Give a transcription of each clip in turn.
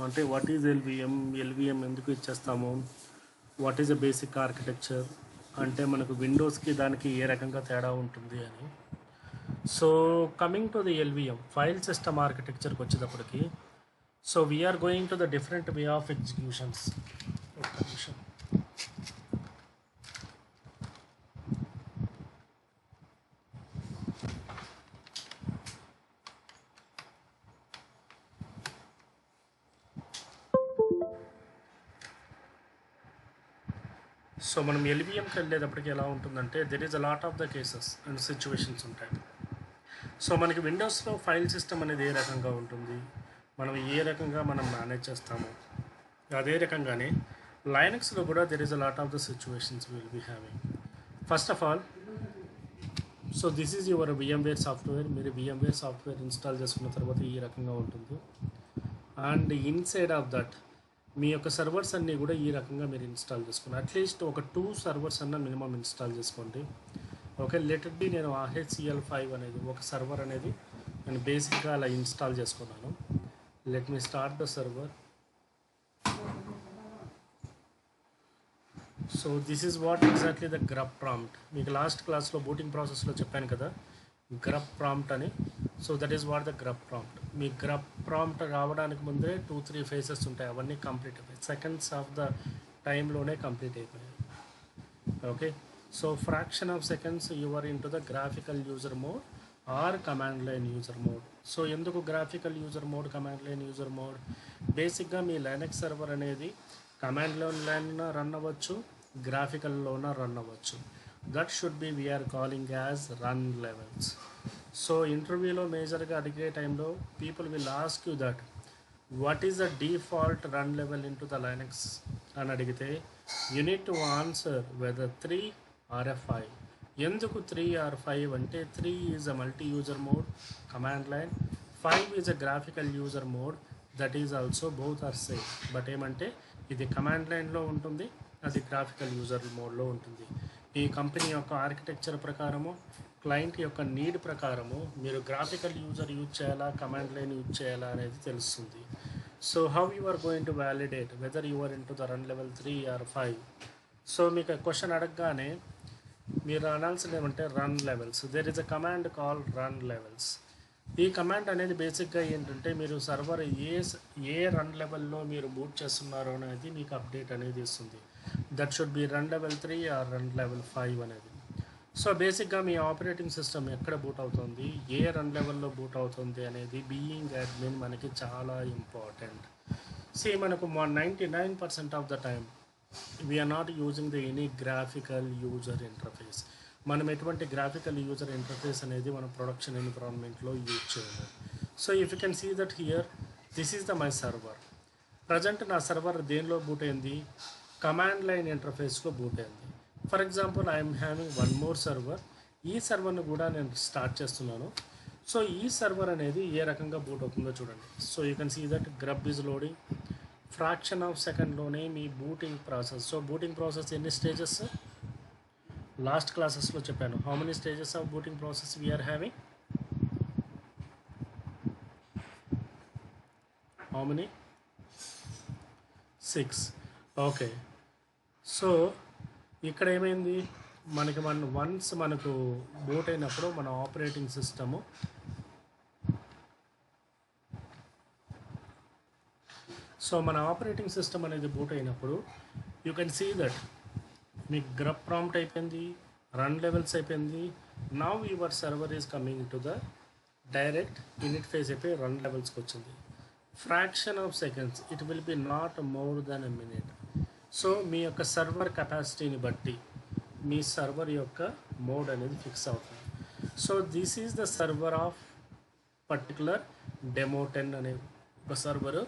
అంటే what is LVM ఎందుకు ఇచ్చేస్తాము, what is the basic architecture, అంటే మనకు విండోస్కి దానికి ఏ రకంగా తేడా ఉంటుంది అని. So coming to the LVM file system ఆర్కిటెక్చర్కి వచ్చేటప్పటికి, so we're going to the different way of executions. ఒక్క నిమిషం. సో మనం ఎల్విఎంకి వెళ్ళేటప్పటికి ఎలా ఉంటుందంటే, there is a lot of the cases and situations ఉంటాయి. సో మనకి విండోస్లో ఫైల్ సిస్టమ్ అనేది ఏ రకంగా ఉంటుంది, మనం ఏ రకంగా మనం మేనేజ్ చేస్తాము, అదే రకంగానే లైనక్స్లో కూడా there is a lot of the situations will be having. First of all, so this is your VMware software. మీరు VMware సాఫ్ట్వేర్ ఇన్స్టాల్ చేసుకున్న తర్వాత ఈ రకంగా ఉంటుంది. అండ్ ఇన్సైడ్ ఆఫ్ దట్ మీ యొక్క సర్వర్స్ అన్నీ కూడా ఈ రకంగా మీరు ఇన్స్టాల్ చేసుకోండి. అట్లీస్ట్ ఒక 2 సర్వర్స్ అన్న మినిమం ఇన్స్టాల్ చేసుకోండి. ఓకే, లెట్ ఇట్ బి నేను RHCL5 అనేది ఒక సర్వర్ అనేది నేను బేసిక్గా అలా ఇన్స్టాల్ చేసుకున్నాను. Let me start the server. So this is what exactly the grub prompt. మీకు లాస్ట్ క్లాస్లో బూటింగ్ ప్రాసెస్లో చెప్పాను కదా grub prompt అని. So that is what the grub prompt. Me grub prompt రావడానికి ముందే 2-3 ఫేసెస్ ఉంటాయి, అవన్నీ కంప్లీట్ అయిపోయాయి. సెకండ్స్ ఆఫ్ ద టైంలోనే కంప్లీట్ అయిపోయాయి. Okay, so fraction of seconds your in to the graphical user mode or command line user mode. So ఎందుకు graphical user mode, command line user mode? బేసిక్గా మీ Linux server అనేది command line run అవ్వచ్చు, గ్రాఫికల్లోన run అవ్వచ్చు. That should be we're calling as run levels. So ఇంటర్వ్యూలో మేజర్గా అడిగే టైంలో people will ask you that what is the default run level in to the Linux అని అడిగితే you need to answer whether 3 or 5. ఎందుకు 3 or 5 అంటే 3 is a multi user mode command line, 5 is a graphical user mode. That is also both are same. But ఏమంటే ఇది command లైన్లో ఉంటుంది, అది graphical user మోడ్లో ఉంటుంది. ఈ కంపెనీ యొక్క ఆర్కిటెక్చర్ ప్రకారము, క్లయింట్ యొక్క నీడ్ ప్రకారము మీరు గ్రాఫికల్ యూజర్ యూజ్ చేయాలా, కమాండ్ లైన్ యూజ్ చేయాలా అనేది తెలుస్తుంది. So how you are going to validate whether you are in to the run level 3 or 5? So మీకు క్వశ్చన్ అడగగానే మీరు అనాల్సింది ఏమంటే run levels. There is a command call run levels. ఈ కమాండ్ అనేది బేసిక్గా ఏంటంటే మీరు సర్వర్ ఏ రన్ లెవెల్లో మీరు బూట్ చేస్తున్నారో అనేది మీకు అప్డేట్ అనేది ఇస్తుంది. That should B run level 3 or run level 5 అనేది. సో బేసిక్గా మీ ఆపరేటింగ్ సిస్టమ్ ఎక్కడ బూట్ అవుతుంది, ఏ రన్ లెవెల్లో బూట్ అవుతుంది అనేది బీయింగ్ అడ్మిన్ మనకి చాలా ఇంపార్టెంట్. మనకు 99% of the time we are not using the any graphical user interface. మనం ఎటువంటి గ్రాఫికల్ యూజర్ ఇంటర్ఫేస్ అనేది మన ప్రొడక్షన్ ఎన్విరాన్మెంట్లో యూజ్ చేయము. So if you can see that here, this is the my server. Present నా సర్వర్ దేనిలో boot అయింది, command line ఇంటర్ఫేస్లో బూట్ అయింది. For example I'm having one more server. ఈ సర్వర్ను కూడా నేను స్టార్ట్ చేస్తున్నాను. సో ఈ సర్వర్ అనేది ఏ రకంగా బూట్ అవుతుందో చూడండి. So you can see that grub is loading. Fraction of సెకండ్లోనే మీ booting process. So booting process ఎన్ని స్టేజెస్ లాస్ట్ క్లాసెస్లో చెప్పాను. How many stages of booting process we're having? How many? 6. Okay, so ఇక్కడ ఏమైంది, వన్స్ మనకు బూట్ అయినప్పుడు మన ఆపరేటింగ్ సిస్టము అనేది బూట్ అయినప్పుడు యూ కెన్ సీ దట్ మీకు గ్రబ్ ప్రాంప్ట్ అయిపోయింది, రన్ లెవెల్స్ అయిపోయింది. Now your server is coming to the direct in it phase అయిపోయి రన్ లెవెల్స్కి వచ్చింది. Fraction of seconds, it will be not more than a minute. So మీ యొక్క server కెపాసిటీని బట్టి మీ సర్వర్ యొక్క మోడ్ అనేది ఫిక్స్ అవుతుంది. So this is the server of particular demo 10 అనే ఒక సర్వర్.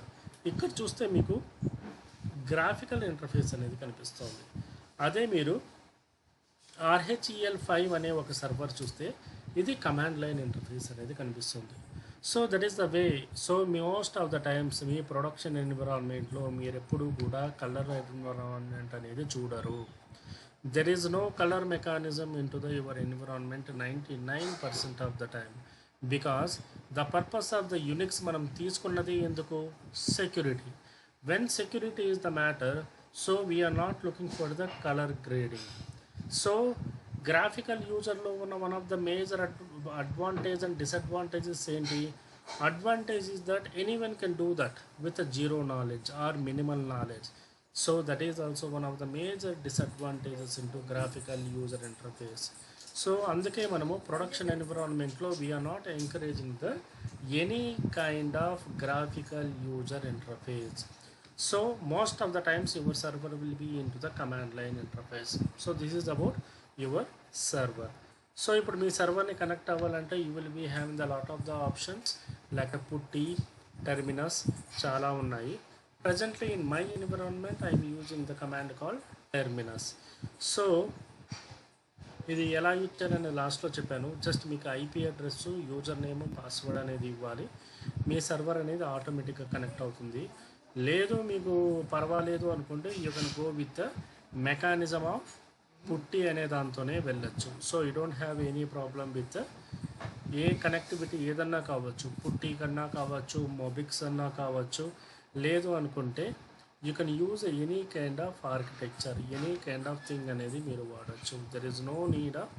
ఇక్కడ చూస్తే మీకు గ్రాఫికల్ ఇంటర్ఫేస్ అనేది కనిపిస్తుంది. అదే మీరు RHCL5 అనే ఒక సర్వర్ చూస్తే ఇది కమాండ్ లైన్ ఇంటర్ఫేస్ అనేది కనిపిస్తుంది. So that is the way. So most of the times మీ ప్రొడక్షన్ ఎన్విరాన్మెంట్లో మీరు ఎప్పుడూ కూడా కలర్ ఎన్విరాన్మెంట్ అనేది చూడరు. There is no colour mechanism in to the your environment 99% of the time. Because the purpose of the Unix మనం తీసుకున్నది ఎందుకు? Security. When security is the matter, so we are not looking for the color grading. So graphical user లో ఉన్న one of the major advantage and disadvantages ఏంటి? Advantage is that anyone can do that with a zero knowledge or minimal knowledge. So that is also one of the major disadvantages into graphical user interface. So అందుకే మనము production ఎన్విరాన్మెంట్లో we're not encouraging the any kind of graphical user interface. So most of the times your server will be into the command line interface. So this is about your server. So ఇప్పుడు మీ సర్వర్ని connect అవ్వాలంటే you will be having the lot of the options like PuTTY, Termius, చాలా ఉన్నాయి. Presently in my environment I'm using the command call Termius. So ఇది ఎలా use చేయాలని లాస్ట్లో చెప్పాను. జస్ట్ మీకు IP address, user name, password అనేది ఇవ్వాలి. మీ సర్వర్ అనేది ఆటోమేటిక్గా కనెక్ట్ అవుతుంది. లేదు మీకు పర్వాలేదు అనుకుంటే you can go with mechanism of పుట్టి అనే దాంతోనే వెళ్ళచ్చు. So you don't have any problem with a connectivity ఏదన్నా కావచ్చు, పుట్టి కన్నా కావచ్చు, మొబిక్స్ అన్నా కావచ్చు. లేదు అనుకుంటే you can use any kind of architecture, any kind of thing అనేది మీరు వాడచ్చు. There is no need of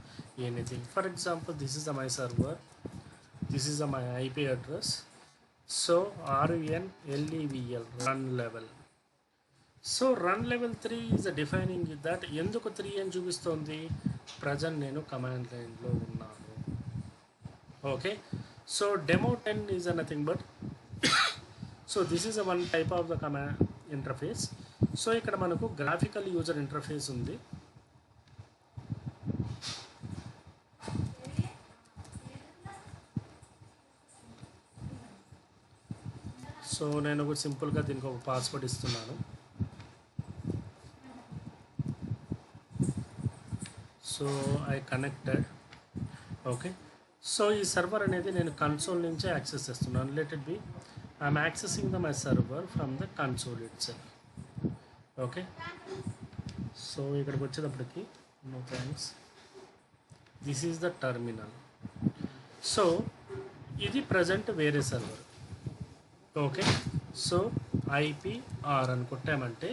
anything. For example this is my server, this is my IP address. So RUNLEVL run level. So run level 3 is defining that. ఎందుకు 3 అని చూపిస్తుంది? Present నేను command లైన్లో ఉన్నాను. Okay, so demo 10 is nothing but so this is one type of the command interface. So ఇక్కడ మనకు graphical user interface ఉంది. So నేను ఒక సింపుల్గా దీనికి ఒక పాస్వర్డ్ ఇస్తున్నాను. So I connected. Okay, so ఈ సర్వర్ అనేది నేను కన్సోల్ నుంచే యాక్సెస్ చేస్తున్నాను. Let it be I'm accessing the my server from the console itself. Okay, so ఇక్కడికి వచ్చేటప్పటికి no thanks, this is the terminal. So ఇది present వేరే server. Okay, so IPR అని కొట్టామంటే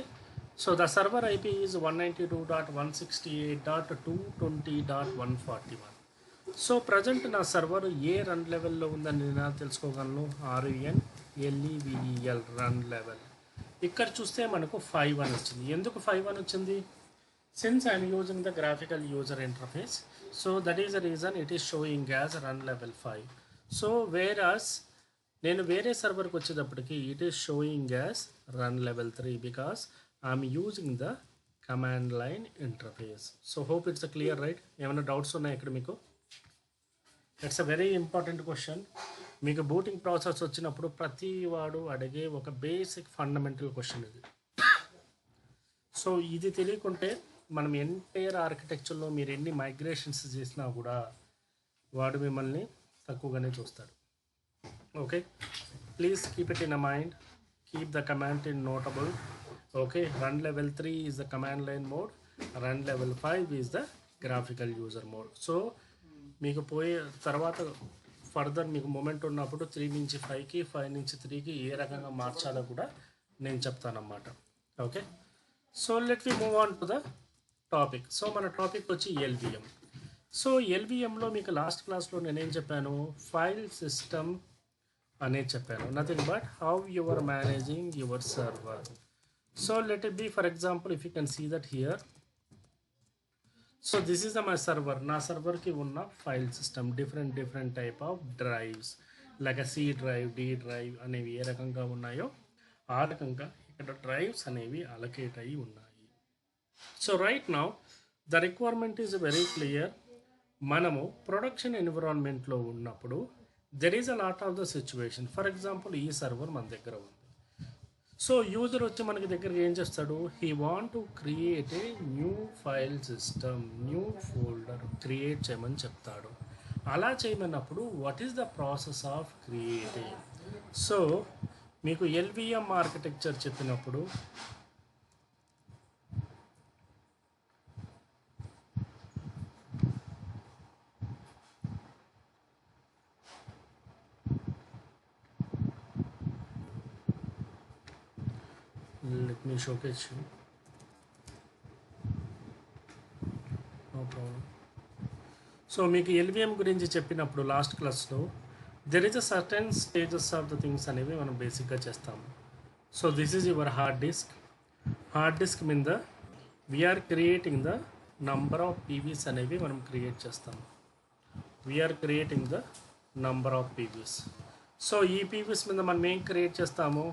so the server IP is 192.168.220.141. So present నా server ఏ run లెవెల్లో ఉందని నేను తెలుసుకోగలను. RUNLEVEL run level. ఇక్కడ చూస్తే మనకు 5 అని వచ్చింది. ఎందుకు 5 అని వచ్చింది? Since I'm using the graphical user interface, so that is the reason it is showing as run level 5. So whereas నేను వేరే సర్వర్కి వచ్చేటప్పటికి it is showing as run level 3 because I'm using the command line interface. So hope it's a clear, right? ఏమైనా doubts ఉన్నాయి ఇక్కడ మీకు? It's a very important question. మీకు booting process వచ్చినప్పుడు ప్రతి వాడు అడిగే ఒక బేసిక్ ఫండమెంటల్ క్వశ్చన్ ఇది. సో ఇది తెలియకుంటే మనం ఎంటైర్ ఆర్కిటెక్చర్లో మీరు ఎన్ని మైగ్రేషన్స్ చేసినా కూడా వాడు మిమ్మల్ని తక్కువగానే చూస్తాడు. Okay, please keep it in mind, keep the command in notable. Okay, run level 3 is the command line mode, run level 5 is the graphical user mode. So మీకు పోయే తర్వాత ఫర్దర్ మీకు మూమెంట్ ఉన్నప్పుడు 3 నుంచి 5కి, 5 నుంచి 3కి ఏ రకంగా మార్చాలో కూడా నేను చెప్తానన్నమాట. Okay, so let we move on to the topic. So మన టాపిక్ వచ్చి LVM. సో LVMలో మీకు లాస్ట్ క్లాస్లో నేనేం చెప్పాను? ఫైల్ సిస్టమ్ అనేది చెప్పాను. Nothing but how you are managing your server. So let it be for example if you can see that here. So this is my server. నా సర్వర్కి ఉన్న file system different type of drives like C drive, D drive అనేవి ఏ రకంగా ఉన్నాయో ఆ రకంగా ఇక్కడ drives అనేవి అలొకేట్ అయ్యి ఉన్నాయి. So right now the requirement is very clear. మనము ప్రొడక్షన్ ఎన్విరాన్మెంట్లో ఉన్నప్పుడు there is a lot of the situation. For example ఈ సర్వర్ మన దగ్గర ఉంది. సో యూజర్ వచ్చి మనకి దగ్గరికి ఏం చేస్తాడు? He want to create a new file system, new folder create చేయమని చెప్తాడు. అలా చేయమన్నప్పుడు what is the process of creating? So మీకు LVM ఆర్కిటెక్చర్ చెప్పినప్పుడు let me showcase you, no problem. So మీకు ఎల్విఎం గురించి చెప్పినప్పుడు లాస్ట్ క్లాస్లో there is a certain stages of the things అనేవి మనం బేసిక్గా చేస్తాము. So this is your hard disk మీద we're creating the number of PVs అనేవి మనం క్రియేట్ చేస్తాము. We are creating the number of PVs. So ఈ పీవీస్ మీద మనం ఏం క్రియేట్ చేస్తాము,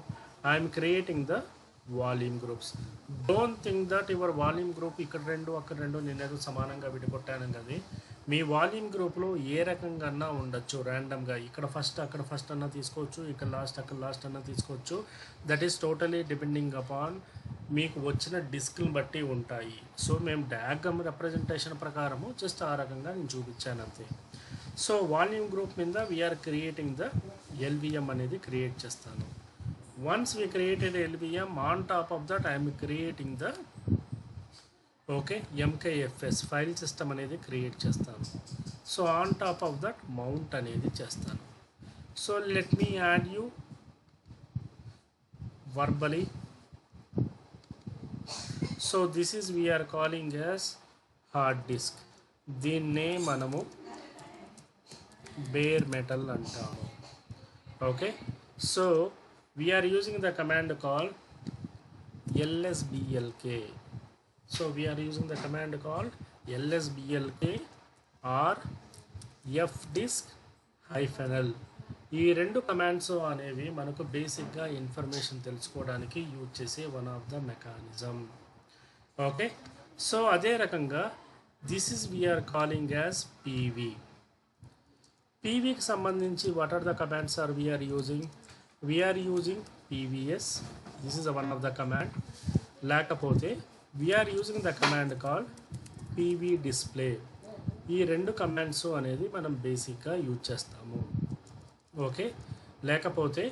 I'm creating the volume groups. Don't think that your volume group ఇక్కడ రెండు అక్కడ రెండు నేనేదో సమానంగా విడిగొట్టాను కదా. మీ వాల్యూమ్ గ్రూప్లో ఏ రకంగా అన్నా ఉండొచ్చు, ర్యాండమ్గా ఇక్కడ ఫస్ట్ అక్కడ ఫస్ట్ అన్నా తీసుకోవచ్చు, ఇక్కడ లాస్ట్ అక్కడ లాస్ట్ అన్నా తీసుకోవచ్చు. That is totally depending upon మీకు వచ్చిన డిస్క్ని బట్టి ఉంటాయి. సో మేము డయాగ్రామ్ రిప్రజెంటేషన్ ప్రకారము జస్ట్ ఆ రకంగా నేను చూపించాను అంతే. సో వాల్యూమ్ గ్రూప్ మీద వీఆర్ క్రియేటింగ్ ద ఎల్విఎం అనేది క్రియేట్ చేస్తాను. Once we created LVM, on top of that I am creating the MKFS file system అనేది క్రియేట్ చేస్తాను. So on top of that mount అనేది చేస్తాను. So let me add you verbally. So this is we are calling as hard disk. దీన్నే మనము bare metal అంటాము. Okay, so we are using the command called lsblk. So we are using the command called lsblk or fdisk-l. ఈ రెండు commands అనేవి మనకు బేసిక్గా information తెలుసుకోవడానికి use చేసే one of the mechanism. Okay, so అదే రకంగా this is we are calling as PV. పీవీకి సంబంధించి what are the commands or we're using? We are using PVS. This is one of the command. లేకపోతే we are using the command called PV display. ఈ రెండు commands అనేది మనం బేసిక్గా use చేస్తాము. Okay, లేకపోతే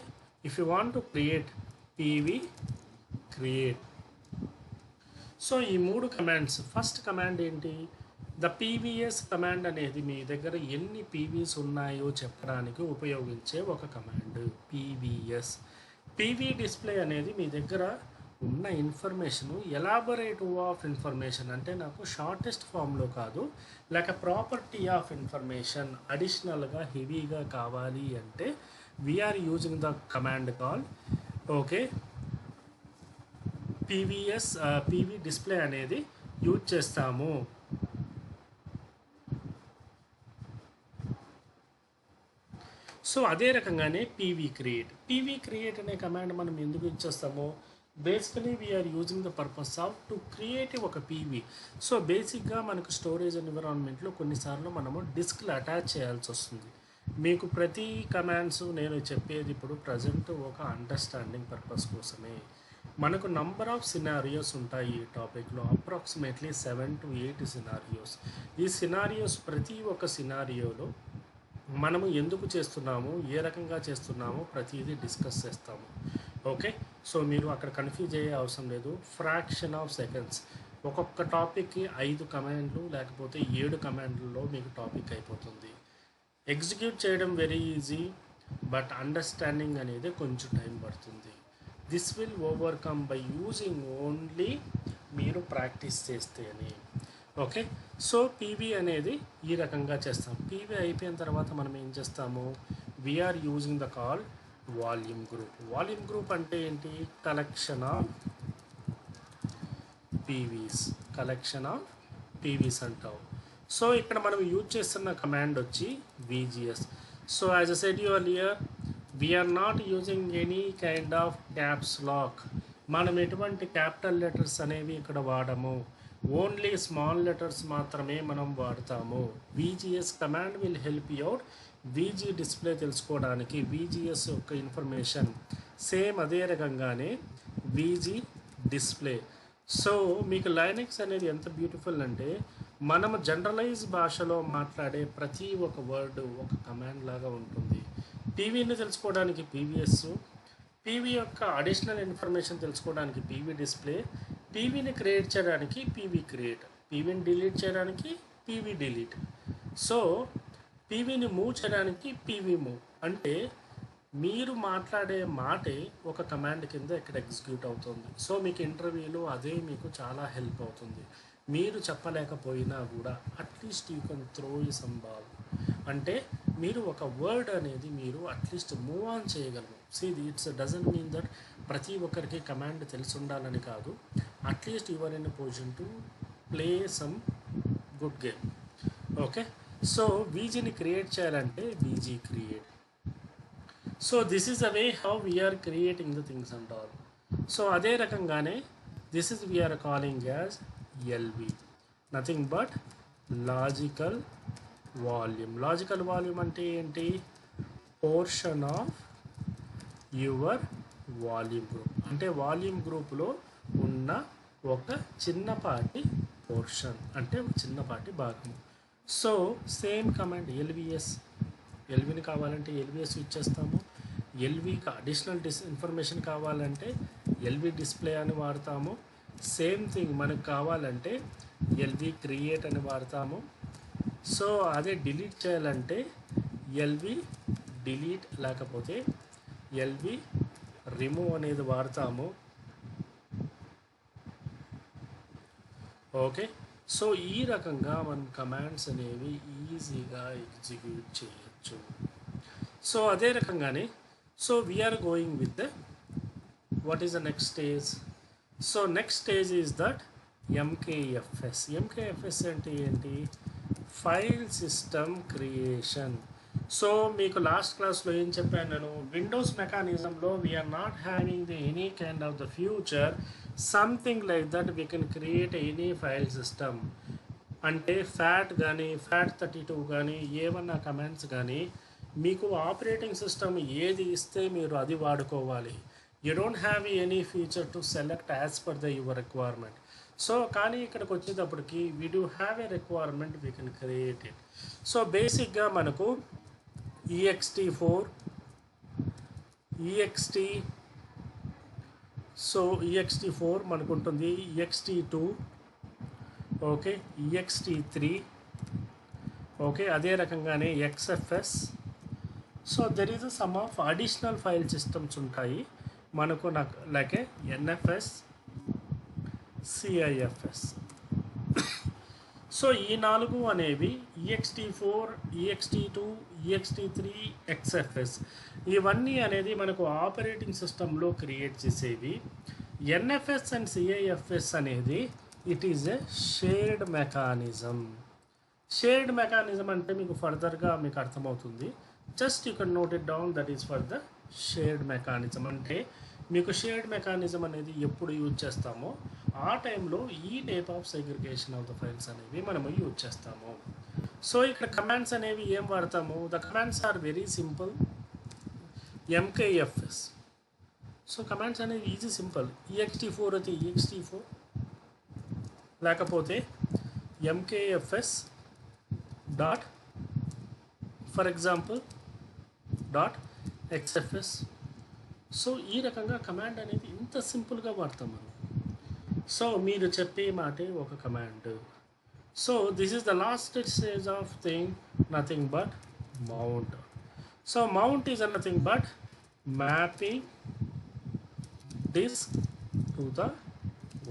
if you want to create PV create. So ఈ మూడు కమాండ్స్, ఫస్ట్ కమాండ్ ఏంటి? ద పీవీఎస్ కమాండ్ అనేది మీ దగ్గర ఎన్ని పీవీస్ ఉన్నాయో చెప్పడానికి ఉపయోగించే ఒక కమాండ్ పీవీఎస్. పీవీ డిస్ప్లే అనేది మీ దగ్గర ఉన్న ఇన్ఫర్మేషను ఎలాబొరేటివ్ ఆఫ్ ఇన్ఫర్మేషన్, అంటే నాకు షార్టెస్ట్ ఫామ్లో కాదు, లేక ప్రాపర్టీ ఆఫ్ ఇన్ఫర్మేషన్ అడిషనల్గా హెవీగా కావాలి అంటే we are using the command call PVs. PV display అనేది యూజ్ చేస్తాము. సో అదే రకంగానే పీవీ క్రియేట్ అనే కమాండ్ మనం ఎందుకు ఇచ్చేస్తామో, basically we're using the purpose of to create ఒక పీవీ. సో బేసిక్గా మనకు స్టోరేజ్ ఎన్విరాన్మెంట్లో కొన్నిసార్లు మనము డిస్క్లు అటాచ్ చేయాల్సి వస్తుంది. మీకు ప్రతి కమాండ్స్ నేను చెప్పేది ఇప్పుడు ప్రజెంట్ ఒక అండర్స్టాండింగ్ పర్పస్ కోసమే. మనకు నంబర్ ఆఫ్ సినారియోస్ ఉంటాయి ఈ టాపిక్లో, అప్రాక్సిమేట్లీ 7 to 8 సినారియోస్. ఈ సినారియోస్ ప్రతి ఒక్క సినారియోలో మనము ఎందుకు చేస్తున్నాము, ఏ రకంగా చేస్తున్నామో ప్రతిదీ డిస్కస్ చేస్తాము. ఓకే, సో మీరు అక్కడ కన్ఫ్యూజ్ అయ్యే అవసరం లేదు. ఫ్రాక్షన్ ఆఫ్ సెకండ్స్ ఒక్కొక్క టాపిక్కి 5 కమాండ్లు లేకపోతే 7 కమాండ్లలో మీకు టాపిక్ అయిపోతుంది. ఎగ్జిక్యూట్ చేయడం వెరీ ఈజీ, బట్ అండర్స్టాండింగ్ అనేది కొంచెం టైం పడుతుంది. This will overcome by using only మీరు ప్రాక్టీస్ చేస్తేనే. ఓకే, సో పీవీ అనేది ఈ రకంగా చేస్తాం. పీవీ అయిపోయిన తర్వాత మనం ఏం చేస్తాము, we are using the call volume group. Volume group అంటే ఏంటి? కలెక్షన్ ఆఫ్ పీవీస్ అంటావు. సో ఇక్కడ మనం యూజ్ చేస్తున్న కమాండ్ వచ్చి VGS. So as I said you earlier, we are not using any kind of caps lock. మనం ఎటువంటి క్యాపిటల్ లెటర్స్ అనేవి ఇక్కడ వాడము, ఓన్లీ స్మాల్ లెటర్స్ మాత్రమే మనం వాడతాము. VGS command will help you out. VG display తెలుసుకోవడానికి VGS యొక్క ఇన్ఫర్మేషన్ సేమ్ అదే రకంగానే VG డిస్ప్లే. సో మీకు లైనక్స్ అనేది ఎంత బ్యూటిఫుల్ అంటే, మనము జనరలైజ్ భాషలో మాట్లాడే ప్రతి ఒక్క వర్డ్ ఒక కమాండ్ లాగా ఉంటుంది. పీవీని తెలుసుకోవడానికి PVS, పీవీ యొక్క అడిషనల్ ఇన్ఫర్మేషన్ తెలుసుకోవడానికి PV డిస్ప్లే, పీవీని క్రియేట్ చేయడానికి PV క్రియేట్, పీవీని డిలీట్ చేయడానికి PV డిలీట్. సో పీవీని మూవ్ చేయడానికి PV మూవ్. అంటే మీరు మాట్లాడే మాటే ఒక కమాండ్ కింద ఇక్కడ ఎగ్జిక్యూట్ అవుతుంది. సో మీకు ఇంటర్వ్యూలో అదే మీకు చాలా హెల్ప్ అవుతుంది. మీరు చెప్పలేకపోయినా కూడా at least you can throw some ball, అంటే మీరు ఒక వర్డ్ అనేది మీరు అట్లీస్ట్ మూవ్ ఆన్ చేయగలరు. ఇట్స్ డజంట్ మీన్ దట్ ప్రతి ఒక్కరికి కమాండ్ తెలిసి ఉండాలని కాదు. At least your in position to play some good game. Okay, so వీజీని క్రియేట్ చేయాలంటే VG create. So this is the way how we're creating the things and all. So అదే రకంగానే this is we are calling as LV, nothing but logical volume. Logical volume అంటే ఏంటి? Portion of your volume group, అంటే volume గ్రూప్లో ఉన్న ఒక చిన్నపాటి portion, అంటే ఒక చిన్నపాటి భాగము. సో సేమ్ కమాండ్ ఎల్విఎస్, ఎల్విని కావాలంటే ఎల్విఎస్ యూజ్ చేస్తాము. ఎల్వికి అడిషనల్ ఇన్ఫర్మేషన్ కావాలంటే ఎల్వి డిస్ప్లే అని వాడతాము. సేమ్ థింగ్ మనకు కావాలంటే ఎల్వి క్రియేట్ అని వాడతాము. సో అదే డిలీట్ చేయాలంటే ఎల్వి డిలీట్, లేకపోతే ఎల్వి రిమూవ్ అనేది వాడతాము. ఓకే, సో ఈ రకంగా మనం కమాండ్స్ అనేవి ఈజీగా ఎగ్జిక్యూట్ చేయొచ్చు. సో అదే రకంగానే so we're going with the what is the next stage. So next stage is that MKFS. MKFS అంటే ఏంటి? File system creation. సో మీకు లాస్ట్ క్లాస్లో ఏం చెప్పాను నేను? విండోస్ మెకానిజంలో we're not having the any kind of the future something like that we can create any file system. అంటే FAT కానీ FAT32 కానీ ఏమన్నా కమాండ్స్ కానీ మీకు ఆపరేటింగ్ సిస్టమ్ ఏది ఇస్తే మీరు అది వాడుకోవాలి. You don't have any feature to select as per the your requirement. So కానీ ఇక్కడికి వచ్చేటప్పటికి we do have a requirement, we can create it. So బేసిక్గా మనకు ext4 ext4 మనకు ఉంటుంది, ext2, ఓకే, ext3, ఓకే, అదే రకంగానే XFS. So there is some of additional file systems ఉంటాయి మనకు, లైక్ NFS, CIFS. సో ఈ 4 అనేవి ext4, ext2, ext3, XFS ఇవన్నీ అనేది మనకు ఆపరేటింగ్ సిస్టంలో క్రియేట్ చేసేవి. NFS అండ్ CIFS అనేది it is a shared mechanism. Shared mechanism అంటే మీకు ఫర్దర్గా మీకు అర్థమవుతుంది. Just you can note it down, that is for the shared mechanism. అంటే మీకు షేర్డ్ మెకానిజం అనేది ఎప్పుడు యూజ్ చేస్తామో ఆ టైంలో ఈ type of segregation of the files అనేవి మనము యూజ్ చేస్తాము. సో ఇక్కడ కమాండ్స్ అనేవి ఏం వాడతాము? The commands are very simple. MKFS. So commands అనేవి ఈజీ సింపుల్. ext4 అయితే ext4, లేకపోతే MKFS dot for example dot XFS. So ఈ రకంగా కమాండ్ అనేది ఇంత సింపుల్గా వాడతాం మనం. సో మీరు చెప్పే మాటే ఒక command. So this is the last stage of thing, nothing but mount. So mount is nothing but mapping disk to the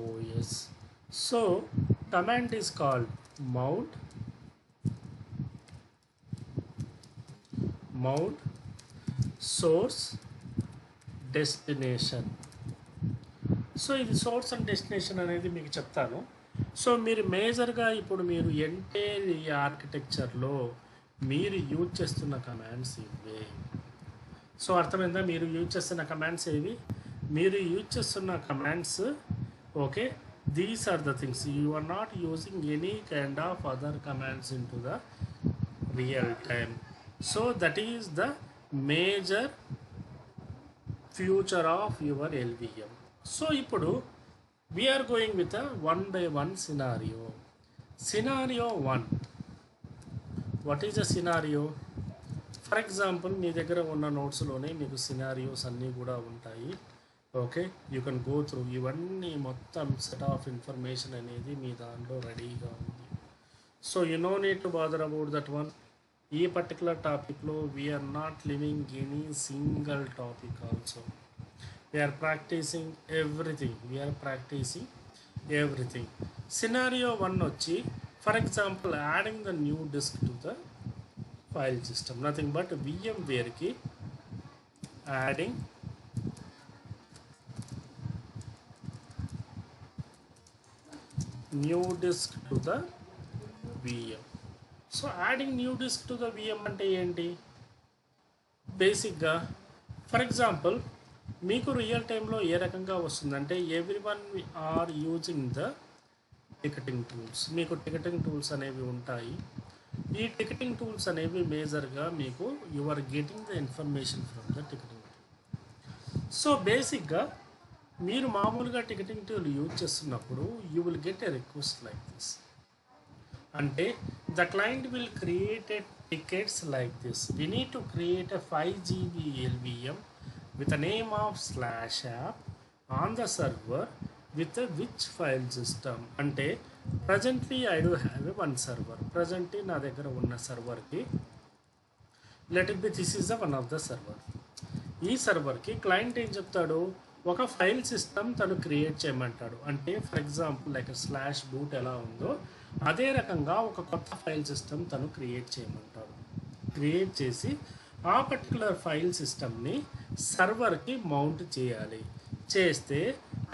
OS. So command is called mount source destination. So ఇది source and destination అనేది మీకు చెప్తాను. So మీరు మేజర్గా ఇప్పుడు మీరు entire ఈ ఆర్కిటెక్చర్లో మీరు యూజ్ చేస్తున్న కమాండ్స్ ఇవే. సో అర్థమైందా? మీరు యూజ్ చేస్తున్న కమాండ్స్ ఏవి? మీరు యూజ్ చేస్తున్న commands, okay, these are the things. You are not using any kind of other commands in to the real time. So that is the major future of your LVM. So ఇప్పుడు we're going with a 1 by 1 scenario. Scenario 1, what is a scenario? For example మీ దగ్గర ఉన్న నోట్స్లోనే మీకు scenarios అన్నీ కూడా ఉంటాయి. Okay, you can go through. ఇవన్నీ మొత్తం సెట్ ఆఫ్ ఇన్ఫర్మేషన్ అనేది మీ దాంట్లో రెడీగా ఉంది. So you no need to bother about that one. ఈ పర్టికులర్ టాపిక్లో we're not living any single topic also. We're practising everything. Scenario 1 వచ్చి for example adding the new disk to the file system, nothing but VMwareకి adding new disk to the VM. So adding new disk to the VM అంటే ఏంటి? బేసిక్గా for example మీకు real టైంలో ఏ రకంగా వస్తుందంటే everyone are using the ticketing tools. మీకు టికెటింగ్ టూల్స్ అనేవి ఉంటాయి. ఈ టికెటింగ్ టూల్స్ అనేవి మేజర్గా మీకు you are getting the information from the ticketing tool. So బేసిక్గా మీరు మామూలుగా టికెటింగ్ టూల్ యూజ్ చేస్తున్నప్పుడు you will get a request like this. అంటే the client will create a tickets like this. We need to create a 5 GB LVM with a name of /app on the server with a which file system. అంటే presently I do have a 1 server. Presently నా దగ్గర ఉన్న సర్వర్కి let it be this is the one of the server. ఈ సర్వర్కి client ఏం చెప్తాడు, ఒక ఫైల్ సిస్టమ్ తను క్రియేట్ చేయమంటాడు. అంటే ఫర్ ఎగ్జాంపుల్ లైక్ /boot ఎలా ఉందో అదే రకంగా ఒక కొత్త ఫైల్ సిస్టమ్ తను క్రియేట్ చేయమంటాడు. క్రియేట్ చేసి ఆ పర్టికులర్ ఫైల్ సిస్టమ్ని సర్వర్కి మౌంట్ చేయాలి. చేస్తే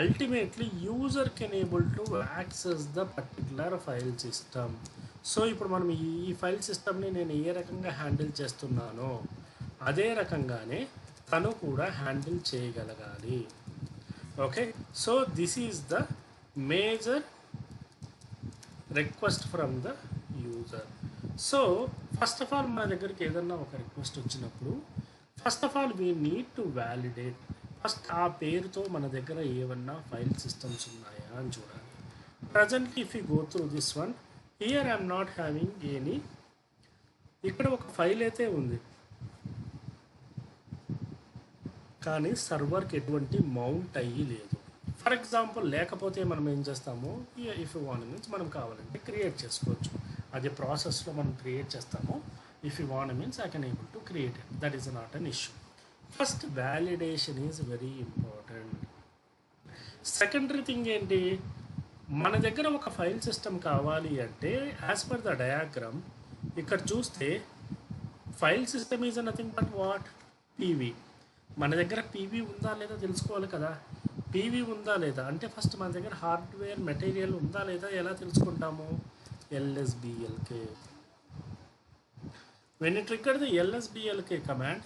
ultimately user can able to access the particular file system. So ఇప్పుడు మనం ఈ ఫైల్ సిస్టమ్ని నేను ఏ రకంగా హ్యాండిల్ చేస్తున్నానో అదే రకంగానే తను కూడా హ్యాండిల్ చేయగలగాలి. Okay, so this is the major request from the user. So first of all మన దగ్గరికి ఏదన్నా ఒక రిక్వెస్ట్ వచ్చినప్పుడు first of all we need to validate. First ఆ పేరుతో మన దగ్గర ఏమన్నా ఫైల్ సిస్టమ్స్ ఉన్నాయా అని చూడాలి. Presently if you go through this one here I'm not having any. ఇక్కడ ఒక ఫైల్ అయితే ఉంది కానీ సర్వర్కి ఎటువంటి మౌంట్ అయ్యి లేదు. ఫర్ ఎగ్జాంపుల్ లేకపోతే మనం ఏం చేస్తాము, ఇఫ్ యూ వాంట్ మీన్స్ మనం కావాలంటే క్రియేట్ చేసుకోవచ్చు. అదే ప్రాసెస్లో మనం క్రియేట్ చేస్తాము. If you want means I can able to create it. That is not an issue. First validation is very important. Secondary thing ఏంటి, మన దగ్గర ఒక ఫైల్ సిస్టమ్ కావాలి అంటే యాజ్ పర్ ద డయాగ్రామ్ ఇక్కడ చూస్తే file system is nothing but what, PV. మన దగ్గర పీవీ ఉందా లేదా తెలుసుకోవాలి కదా. పీవీ ఉందా లేదా అంటే ఫస్ట్ మన దగ్గర హార్డ్వేర్ మెటీరియల్ ఉందా లేదా ఎలా తెలుసుకుంటాము, LSBLK. When you trigger the LSBLK command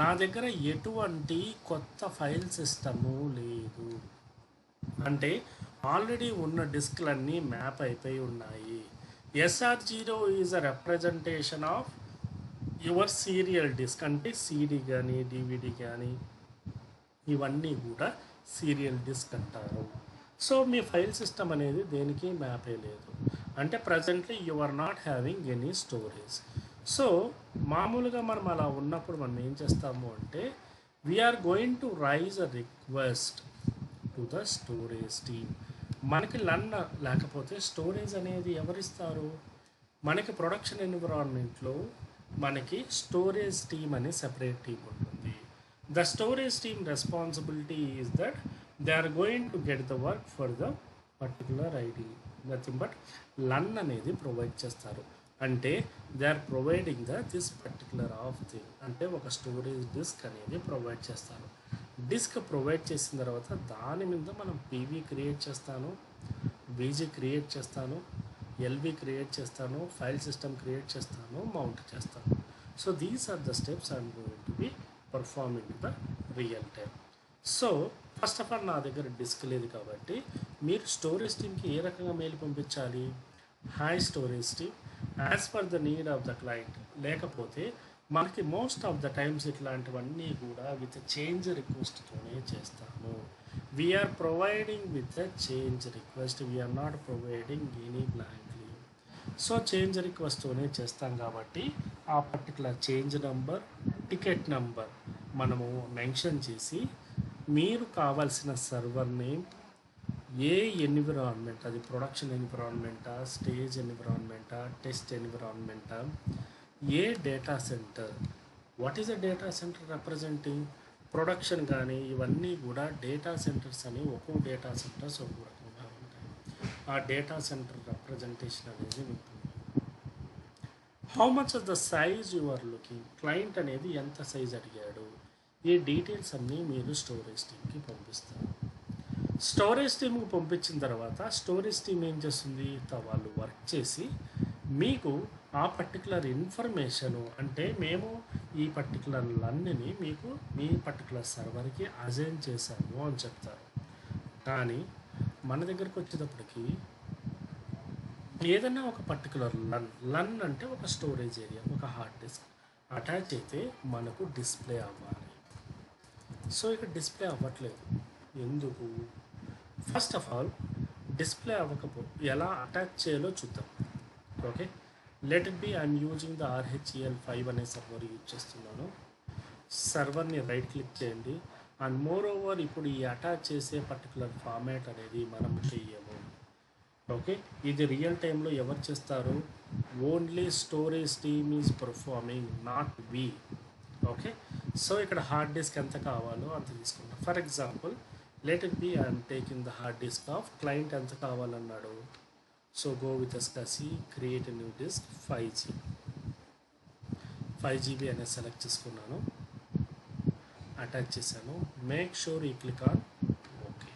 నా దగ్గర ఎటువంటి కొత్త ఫైల్ సిస్టము లేదు అంటే ఆల్రెడీ ఉన్న డిస్క్లన్నీ మ్యాప్ అయిపోయి ఉన్నాయి. SR0 is a representation of your serial disk. అంటే CD కానీ DVD కానీ ఇవన్నీ కూడా సీరియల్ డిస్క్ అంటారు. సో మీ ఫైల్ సిస్టమ్ అనేది దేనికి మ్యాప్ లేదు అంటే presently you are not having any storage. So మామూలుగా మనం అలా ఉన్నప్పుడు మనం ఏం చేస్తాము అంటే we are going to raise a request to the storage team. మనకి లేకపోతే స్టోరేజ్ అనేది ఎవరిస్తారు, మనకి ప్రొడక్షన్ ఎన్విరాన్మెంట్లో మనకి స్టోరేజ్ టీమ్ అనే సెపరేట్ టీమ్ ఉంటుంది. The storage team responsibility is that they are going to get the work for the particular ID. Nothing but LUN అనేది ప్రొవైడ్ చేస్తారు. అంటే they are providing this particular of thing. అంటే ఒక storage disk అనేది provide చేస్తారు. Disk provide చేసిన తర్వాత దాని మీద మనం పీవీ క్రియేట్ చేస్తాను, బీజీ క్రియేట్ చేస్తాను, LV క్రియేట్ చేస్తాను, ఫైల్ సిస్టమ్ క్రియేట్ చేస్తాను, మౌంట్ చేస్తాను. So these are the steps I'm going to B performing the real time. So first of all నా దగ్గర డిస్క్ లేదు కాబట్టి మీరు స్టోరేజ్ టీమ్కి ఏ రకంగా మెయిల్ పంపించాలి, high storage team as per the need of the client. లేకపోతే మనకి మోస్ట్ ఆఫ్ ద టైమ్స్ ఇట్లాంటివన్నీ కూడా విత్ చేంజ్ రిక్వెస్ట్తోనే చేస్తాము. We are providing with the change request, we are not providing any blankly. So change రిక్వెస్ట్తోనే చేస్తాం కాబట్టి ఆ particular change number, ticket number మనము మెన్షన్ చేసి మీరు కావాల్సిన సర్వర్ నేమ్, ఏ ఎన్విరాన్మెంట్, అది ప్రొడక్షన్ ఎన్విరాన్మెంటా, స్టేజ్ ఎన్విరాన్మెంటా, టెస్ట్ ఎన్విరాన్మెంటా, ఏ data centre, what is a data centre representing production కానీ ఇవన్నీ కూడా డేటా సెంటర్స్ అని ఒక్కో డేటా సెంటర్స్ ఒక్కో రకంగా ఉంటాయి. ఆ డేటా సెంటర్ రిప్రజెంటేషన్ అనేది ఉంటుంది. How much of the size you are looking, client అనేది ఎంత సైజ్ అడిగాడు, ఈ డీటెయిల్స్ అన్నీ మీరు స్టోరేజ్ టీమ్కి పంపిస్తారు. స్టోరేజ్ టీమ్కి పంపించిన తర్వాత స్టోరేజ్ టీమ్ ఏం చేస్తుంది, వాళ్ళు వర్క్ చేసి మీకు ఆ పర్టికులర్ ఇన్ఫర్మేషను, అంటే మేము ఈ పర్టికులర్ అన్నిని మీకు మీ పర్టికులర్ సర్వర్కి అజైన్ చేశాము అని చెప్తారు. కానీ మన దగ్గరకు వచ్చేటప్పటికి ఏదైనా ఒక పర్టికులర్ లన్ అంటే ఒక స్టోరేజ్ ఏరియా, ఒక హార్డ్ డిస్క్ అటాచ్ అయితే మనకు డిస్ప్లే అవ్వాలి. సో ఇక్కడ డిస్ప్లే అవ్వట్లేదు. ఎందుకు? ఫస్ట్ ఆఫ్ ఆల్ డిస్ప్లే ఎలా అటాచ్ చేయాలో చూద్దాం. Okay, let it be I'm using the RHEL5 అనే సర్వర్ యూజ్ చేస్తున్నాను. సర్వర్ని రైట్ క్లిక్ చేయండి. అండ్ మోర్ ఓవర్ ఇప్పుడు ఈ అటాచ్ చేసే పర్టికులర్ ఫార్మాట్ అనేది మనం చెయ్యము. ఓకే, ఇది రియల్ టైంలో ఎవరు చేస్తారు? Only storage team is performing, not we. Okay, so ఇక్కడ హార్డ్ డిస్క్ ఎంత కావాలో అంత తీసుకుంటాం. For example let it be I'm taking the hard disk of client ఎంత కావాలన్నాడు. So go with SCSI, create new disk 5GB అనేది select చేసుకున్నాను, attach చేశాను. మేక్ షూర్ ఈ క్లిక్ ఆన్ ఓకే.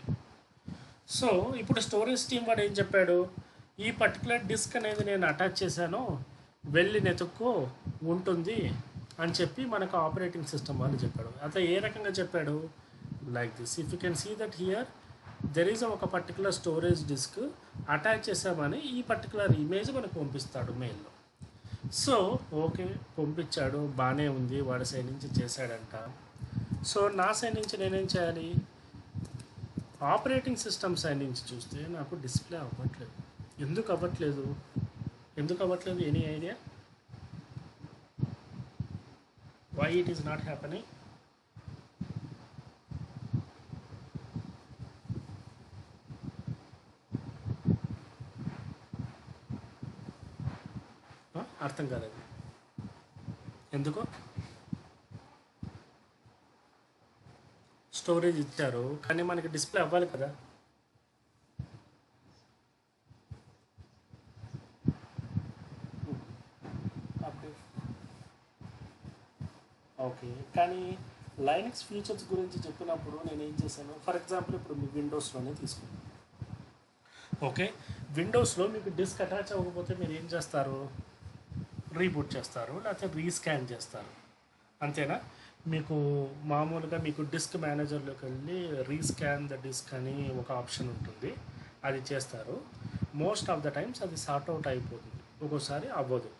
సో ఇప్పుడు స్టోరేజ్ టీమ్ వాడు ఏం చెప్పాడు, ఈ పర్టికులర్ డిస్క్ అనేది నేను అటాచ్ చేశాను, వెళ్ళి నెతుక్కో ఉంటుంది అని చెప్పి మనకు ఆపరేటింగ్ సిస్టమ్ వాళ్ళు చెప్పాడు. అయితే ఏ రకంగా చెప్పాడు, like this. If you can see that here there is ఒక పర్టికులర్ స్టోరేజ్ డిస్క్ అటాచ్ చేసామని ఈ పర్టికులర్ ఇమేజ్ మనకు పంపిస్తాడు మెయిల్లో. సో ఓకే, పంపించాడు, బాగానే ఉంది, వాడి సైడ్ నుంచి చేశాడంట. సో నా సైడ్ నుంచి నేనేం చేయాలి, ఆపరేటింగ్ సిస్టమ్ సైడ్ నుంచి చూస్తే నాకు డిస్ప్లే అవ్వట్లేదు. ఎందుకు అవ్వట్లేదు? Any idea why it is not happening? అర్థం కాలేదు ఎందుకు? స్టోరేజ్ ఇచ్చారు కానీ మనకి డిస్ప్లే అవ్వాలి కదా. ఓకే, కానీ లైనక్స్ ఫీచర్స్ గురించి చెప్పినప్పుడు నేను ఏం చేశాను, ఫర్ ఎగ్జాంపుల్ ఇప్పుడు మీ విండోస్లోనే తీసుకున్నాను. ఓకే, విండోస్లో మీకు డిస్క్ అటాచ్ అవ్వకపోతే మీరు ఏం చేస్తారు, రీబూట్ చేస్తారు, లేకపోతే రీస్కాన్ చేస్తారు, అంతేనా? మీకు మామూలుగా మీకు డిస్క్ మేనేజర్లోకి వెళ్ళి రీస్కాన్ ద డిస్క్ అని ఒక ఆప్షన్ ఉంటుంది, అది చేస్తారు. మోస్ట్ ఆఫ్ ద టైమ్స్ అది సార్ట్ అవుట్ అయిపోతుంది, ఒక్కోసారి అవ్వదు.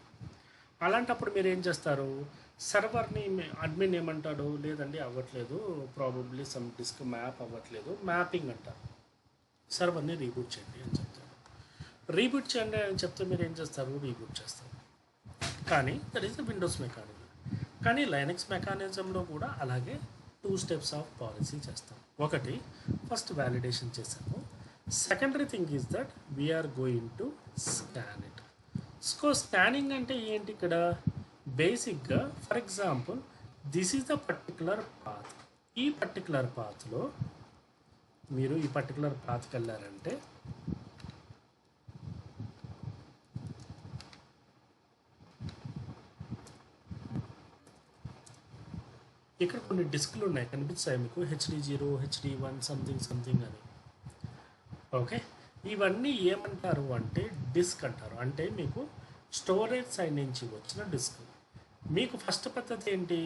అలాంటప్పుడు మీరు ఏం చేస్తారు, సర్వర్ని అడ్మిన్ ఏమంటాడు, లేదండి అవ్వట్లేదు, ప్రాబబ్లీ సమ్ డిస్క్ మ్యాప్ అవ్వట్లేదు, మ్యాపింగ్ అంటారు, సర్వర్ని రీబూట్ చేయండి అని చెప్తారు. రీబూట్ చేయండి అని చెప్తే మీరు ఏం చేస్తారు, రీబూట్ చేస్తారు. కానీ that is the Windows mechanism. కానీ లైనక్స్ మెకానిజంలో కూడా అలాగే 2 స్టెప్స్ ఆఫ్ పాలసీ చేస్తాం. ఒకటి, ఫస్ట్ వ్యాలిడేషన్ చేసాము. Secondary thing is that we are going to scan it. So scanning అంటే ఏంటి ఇక్కడ, బేసిక్గా for example this is the particular path. ఈ పర్టికులర్ పాత్లో మీరు ఈ పర్టికులర్ పాత్కి వెళ్ళారంటే ఇక్కడ కొన్ని డిస్క్లు ఉన్నాయి, కనిపిస్తాయి మీకు, HD0, HD1 సంథింగ్ అని. ఓకే, ఇవన్నీ ఏమంటారు అంటే డిస్క్ అంటారు. అంటే మీకు స్టోరేజ్ సైడ్ నుంచి వచ్చిన డిస్క్. మీకు ఫస్ట్ పద్ధతి ఏంటి,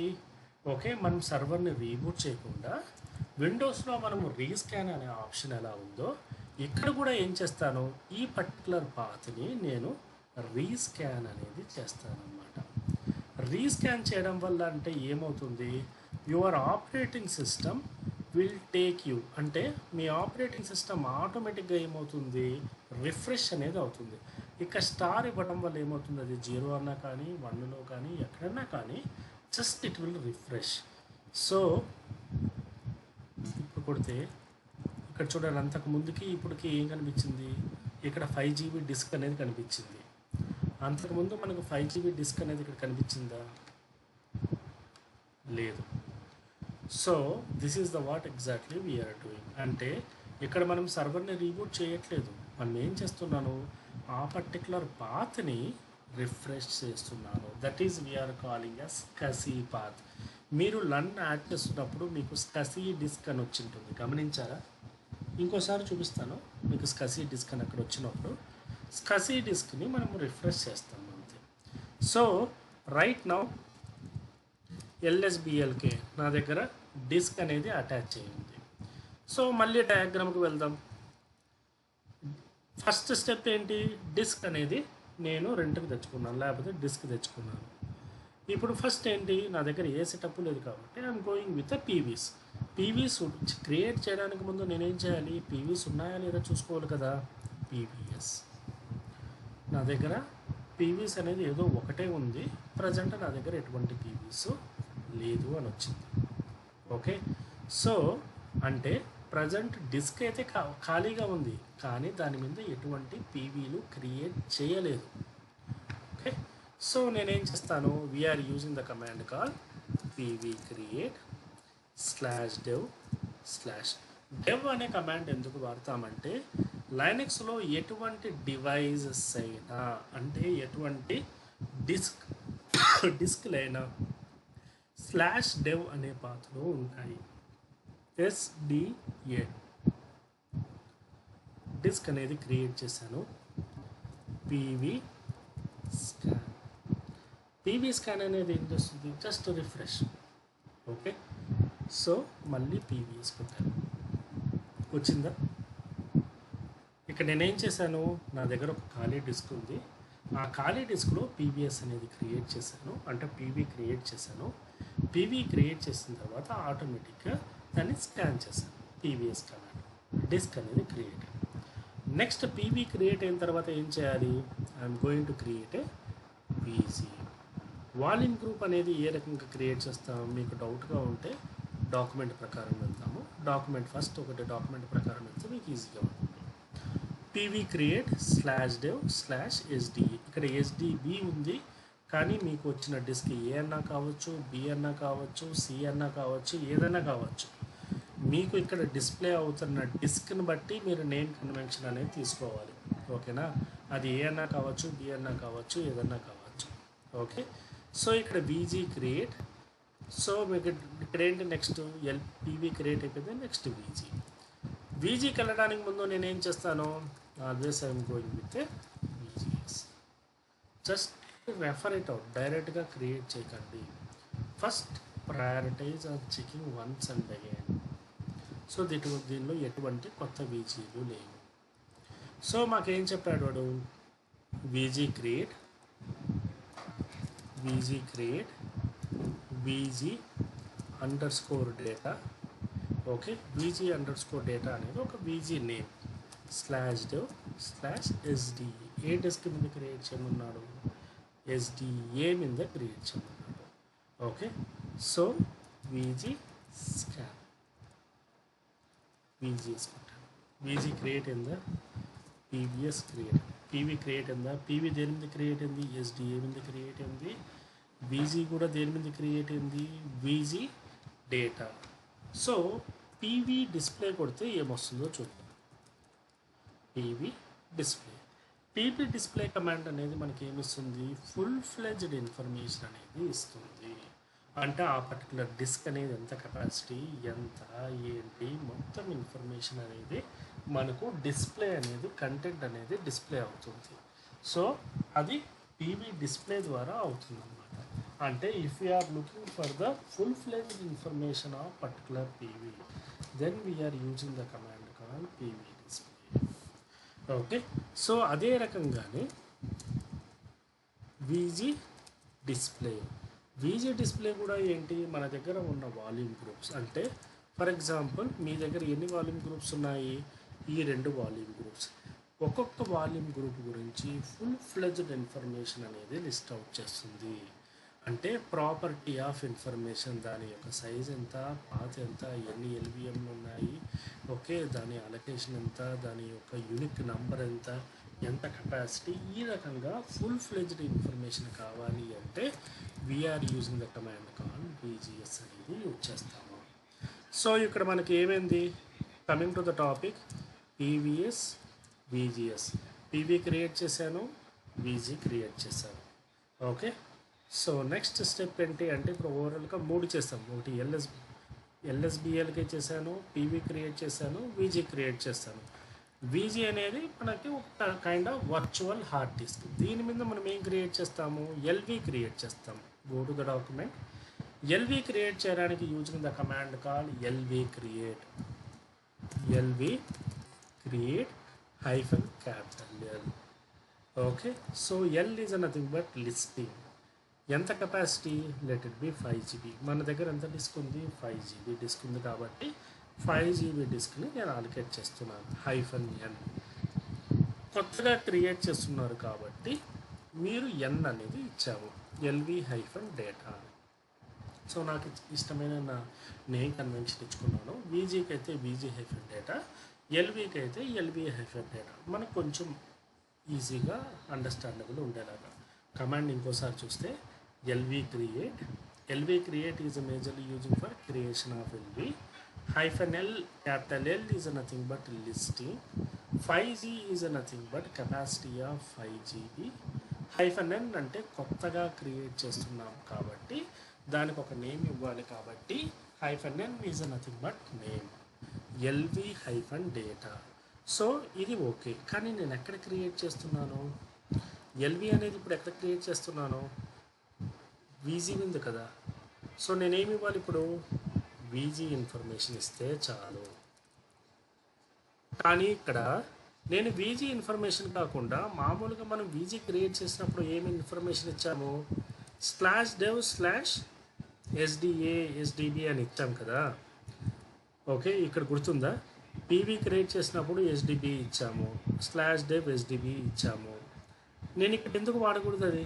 ఓకే, మనం సర్వర్ని రీబూట్ చేయకుండా విండోస్లో మనము రీస్కాన్ అనే ఆప్షన్ ఎలా ఉందో ఇక్కడ కూడా ఏం చేస్తాను, ఈ పర్టికులర్ పాత్ని నేను రీస్కాన్ అనేది చేస్తానన్నమాట. రీస్కాన్ చేయడం వల్ల అంటే ఏమవుతుంది, your operating system will take you, అంటే మీ ఆపరేటింగ్ సిస్టమ్ ఆటోమేటిక్గా ఏమవుతుంది, రిఫ్రెష్ అనేది అవుతుంది. ఇక స్టార్ ఇవ్వడం వల్ల ఏమవుతుంది, అది 0 అన్నా కానీ 1లో కానీ ఎక్కడన్నా కానీ just it will refresh. So ఇప్పుడు కొడితే ఇక్కడ చూడాలి, అంతకు ముందుకి ఇప్పటికి ఏం కనిపించింది, ఇక్కడ 5GB డిస్క్ అనేది కనిపించింది. అంతకుముందు మనకు 5 GB డిస్క్ అనేది ఇక్కడ కనిపించిందా? లేదు. So this is the what exactly we are doing. అంటే ఇక్కడ మనం సర్వర్ని రీబూట్ చేయట్లేదు, మనం ఏం చేస్తున్నాను, ఆ పర్టికులర్ పాత్ని రిఫ్రెష్ చేస్తున్నాను. That is we are calling a స్కసీ పాత్. మీరు లన్ యాడ్ చేస్తున్నప్పుడు మీకు స్కసీ డిస్క్ అని వచ్చింటుంది, గమనించారా? ఇంకోసారి చూపిస్తాను మీకు స్కసీ డిస్క్ అని అక్కడ వచ్చినప్పుడు. స్కసీ డిస్క్ని మనం రిఫ్రెష్ చేస్తాము అంతే. సో రైట్ నౌ ఎల్ఎస్బిఎల్కే నా దగ్గర డిస్క్ అనేది అటాచ్ అయ్యింది. సో మళ్ళీ డయాగ్రామ్కి వెళ్దాం. ఫస్ట్ స్టెప్ ఏంటి, డిస్క్ అనేది నేను రెంట్కి తెచ్చుకున్నాను, లేకపోతే డిస్క్ తెచ్చుకున్నాను. ఇప్పుడు ఫస్ట్ ఏంటి, నా దగ్గర ఏ సెటప్ లేదు కాబట్టి I'm going with PVs. PVs create చేయడానికి ముందు నేనేం చేయాలి, పీవీస్ ఉన్నాయా లేదా చూసుకోవాలి కదా. పీవీఎస్ నా దగ్గర పీవీస్ అనేది ఏదో ఒకటే ఉంది, ప్రజెంట్ నా దగ్గర ఎటువంటి పీవీస్ లేదు అని వచ్చింది. ఓకే, సో అంటే ప్రజెంట్ డిస్క్ అయితే ఖాళీగా ఉంది, కానీ దాని మీద ఎటువంటి పీవీలు క్రియేట్ చేయలేదు. ఓకే, సో నేనేం చేస్తాను, we are using the command call PV create /dev అనే కమాండ్ ఎందుకు వాడతామంటే లైనక్స్లో ఎటువంటి డివైజెస్ అయినా, అంటే ఎటువంటి డిస్క్లైనా /dev అనే పాత్రలో ఉంటాయి. SDA డిస్క్ అనేది క్రియేట్ చేశాను. పీవీ స్కాన్ అనేది ఏం చేస్తుంది, జస్ట్ రిఫ్రెష్. ఓకే, సో మళ్ళీ పీవీఎస్ కొట్టాను, వచ్చిందా? ఇక్కడ నేనేం చేశాను, నా దగ్గర ఒక ఖాళీ డిస్క్ ఉంది, ఆ ఖాళీ డిస్క్లో పీవీఎస్ అనేది క్రియేట్ చేశాను, అంటే పీవీ క్రియేట్ చేశాను. పీవీ క్రియేట్ చేసిన తర్వాత ఆటోమేటిక్గా దాన్ని స్కాన్ చేశాను, పీవీఎస్ కమాండ్. డిస్క్ అనేది క్రియేట్. నెక్స్ట్ పీవీ క్రియేట్ అయిన తర్వాత ఏం చేయాలి, I'm going to create A VG. Volume group అనేది ఏ రకంగా క్రియేట్ చేస్తాము, మీకు డౌట్గా ఉంటే డాక్యుమెంట్ ప్రకారం వెళ్తాము. డాక్యుమెంట్ ఫస్ట్ ఒకటి డాక్యుమెంట్ ప్రకారం వెళ్తే మీకు ఈజీగా ఉంటుంది. PV create /dev/sde. ఇక్కడ SDB ఉంది, కానీ మీకు వచ్చిన డిస్క్ ఏ అన్నా కావచ్చు, బి అన్నా కావచ్చు, సి అన్నా కావచ్చు, ఏదైనా కావచ్చు. మీకు ఇక్కడ డిస్ప్లే అవుతున్న డిస్క్ని బట్టి మీరు నేమ్ కన్వెన్షన్ అనేది తీసుకోవాలి. ఓకేనా, అది ఏ అన్నా కావచ్చు, బి అన్నా కావచ్చు, ఏదన్నా కావచ్చు. ఓకే, సో ఇక్కడ వీజీ క్రియేట్. సో మీకు ఇక్కడ ఏంటి, నెక్స్ట్ పీవీ క్రియేట్ అయిపోయింది, నెక్స్ట్ వీజీకి వెళ్ళడానికి ముందు నేనేం చేస్తాను, always I'm going with VGs. Just refer it out, డైరెక్ట్గా క్రియేట్ చేయకండి. First prioritize or checking once and again. So దీనిలో ఎటువంటి కొత్త వీజీలు లేవు. సో మాకేం చెప్పాడు వాడు, VG create VG_data. Okay, VG_data అనేది ఒక వీజీ నేమ్ /dev/sde. ఏ డిస్క్ మీద క్రియేట్ చేయమన్నాడు, SDA మీద క్రియేట్ చేయమన్నాడు. Okay, so VG scan, VGS కొట్టాను. VG క్రియేట్ అయిందా, PVS క్రియేట్, PV క్రియేట్ అయిందా, PV దేని మీద క్రియేట్ అయింది, SDA మీద క్రియేట్ అయింది. VG కూడా దేని మీద క్రియేట్ అయింది, VG data. So PV display కొడితే ఏమొస్తుందో చూద్దాం. PV డిస్ప్లే కమాండ్ అనేది మనకి ఏమిస్తుంది, ఫుల్ ఫ్లెడ్జ్డ్ ఇన్ఫర్మేషన్ అనేది ఇస్తుంది. అంటే ఆ పర్టికులర్ డిస్క్ అనేది ఎంత కెపాసిటీ, ఎంత ఏంటి మొత్తం ఇన్ఫర్మేషన్ అనేది మనకు డిస్ప్లే అనేది, కంటెంట్ అనేది డిస్ప్లే అవుతుంది. సో అది పీవీ డిస్ప్లే ద్వారా అవుతుంది అన్నమాట. అంటే if you are looking for the full fledged information of particular PV, then we are using the command call PV display. Okay, so అదే రకంగానే వీజీ డిస్ప్లే కూడా ఏంటి, మన దగ్గర ఉన్న వాల్యూమ్ గ్రూప్స్. అంటే ఫర్ ఎగ్జాంపుల్ మీ దగ్గర ఎన్ని వాల్యూమ్ గ్రూప్స్ ఉన్నాయి, ఈ 2 వాల్యూమ్ గ్రూప్స్. ఒక్కొక్క వాల్యూమ్ గ్రూప్ గురించి ఫుల్ ఫ్లెడ్జ్డ్ ఇన్ఫర్మేషన్ అనేది లిస్ట్ అవుట్ చేస్తుంది. అంటే ప్రాపర్టీ ఆఫ్ ఇన్ఫర్మేషన్, దాని యొక్క సైజ్ ఎంత, పాత్ ఎంత, ఎన్ని ఎల్విఎంలు ఉన్నాయి, ఓకే, దాని అలొకేషన్ ఎంత, దాని యొక్క యూనిక్ నంబర్ ఎంత, ఎంత కెపాసిటీ, ఈ రకంగా ఫుల్ ఫ్లెజ్డ్ ఇన్ఫర్మేషన్ కావాలి అంటే we are using the command call VGS అనేది యూజ్ చేస్తాము. సో ఇక్కడ మనకి ఏమైంది, coming to the topic, PVs VGS. PV create చేశాను, VG క్రియేట్ చేశాను. ఓకే, సో నెక్స్ట్ స్టెప్ ఏంటి అంటే ఇప్పుడు ఓవరాల్గా 3 చేస్తాం. ఒకటి LSBLకి చేశాను, పీవీ క్రియేట్ చేశాను, VG క్రియేట్ చేశాను. VG అనేది మనకి ఒక kind of virtual hard disk. దీని మీద మనం ఏం క్రియేట్ చేస్తాము, LV క్రియేట్ చేస్తాము. Go to the document. LV create చేయడానికి using the command call LV create -L. Okay, so L is nothing but listing. ఎంత capacity, let it be 5 GB. మన దగ్గర ఎంత డిస్క్ ఉంది, 5 GB డిస్క్ ఉంది కాబట్టి 5 GB డిస్క్ని నేను అలొకేట్ చేస్తున్నాను. -N కొత్తగా క్రియేట్ చేస్తున్నారు కాబట్టి మీరు N అనేది ఇచ్చాము, LV-data. సో నాకు ఇష్టమైన నా నేమ్ కన్వెన్షన్ ఇచ్చుకున్నాను. VGకి అయితే VG-data, LVకి అయితే LV-data. మనకు కొంచెం ఈజీగా అండర్స్టాండబుల్ ఉండేలాగా కమాండ్ ఇంకోసారి చూస్తే LV create is majorly using for creation of LV. -L, capital L is nothing but listing. 5G is nothing but capacity of 5 GB. -N అంటే కొత్తగా క్రియేట్ చేస్తున్నాం కాబట్టి దానికి ఒక నేమ్ ఇవ్వాలి కాబట్టి -N is nothing but name, LV-data. So ఇది okay, కానీ నేను ఎక్కడ క్రియేట్ చేస్తున్నాను, LV అనేది ఇప్పుడు ఎక్కడ క్రియేట్ చేస్తున్నాను, VG ఉంది కదా. సో నేనేమి ఇవ్వాలి ఇప్పుడు, VG ఇన్ఫర్మేషన్ ఇస్తే చాలు. కానీ ఇక్కడ నేను VG ఇన్ఫర్మేషన్ కాకుండా మామూలుగా మనం VG క్రియేట్ చేసినప్పుడు ఏమి ఇన్ఫర్మేషన్ ఇచ్చాము, /dev/SDA/SDB అని ఇచ్చాం కదా. ఓకే, ఇక్కడ గుర్తుందా, పీవీ క్రియేట్ చేసినప్పుడు SDB ఇచ్చాము, /dev/SDB ఇచ్చాము. నేను ఇక్కడ ఎందుకు వాడకూడదు అది,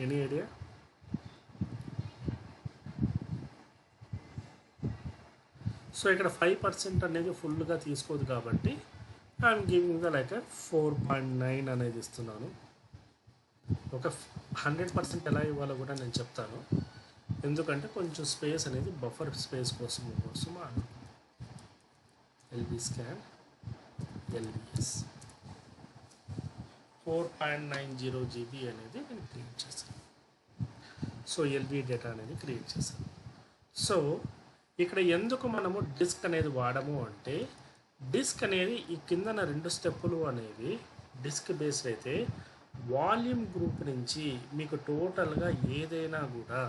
ఎనీ ఐడియా? సో ఇక్కడ 5% అనేది ఫుల్గా తీసుకోదు కాబట్టి ఐఎమ్ గివింగ్ ద లైక్ 4.9 అనేది ఇస్తున్నాను. ఒక 100% ఎలా ఇవ్వాలో కూడా నేను చెప్తాను, ఎందుకంటే కొంచెం స్పేస్ అనేది బఫర్ స్పేస్ కోసం LV స్కాన్ LVS 4.90 GB అనేది నేను క్రియేట్ చేశాను. సో LV డేటా అనేది క్రియేట్ చేశాను. సో ఇక్కడ ఎందుకు మనము డిస్క్ అనేది వాడము అంటే, డిస్క్ అనేది ఈ కిందన 2 స్టెప్పులు అనేవి డిస్క్ బేస్డ్ అయితే వాల్యూమ్ గ్రూప్ నుంచి మీకు టోటల్గా ఏదైనా కూడా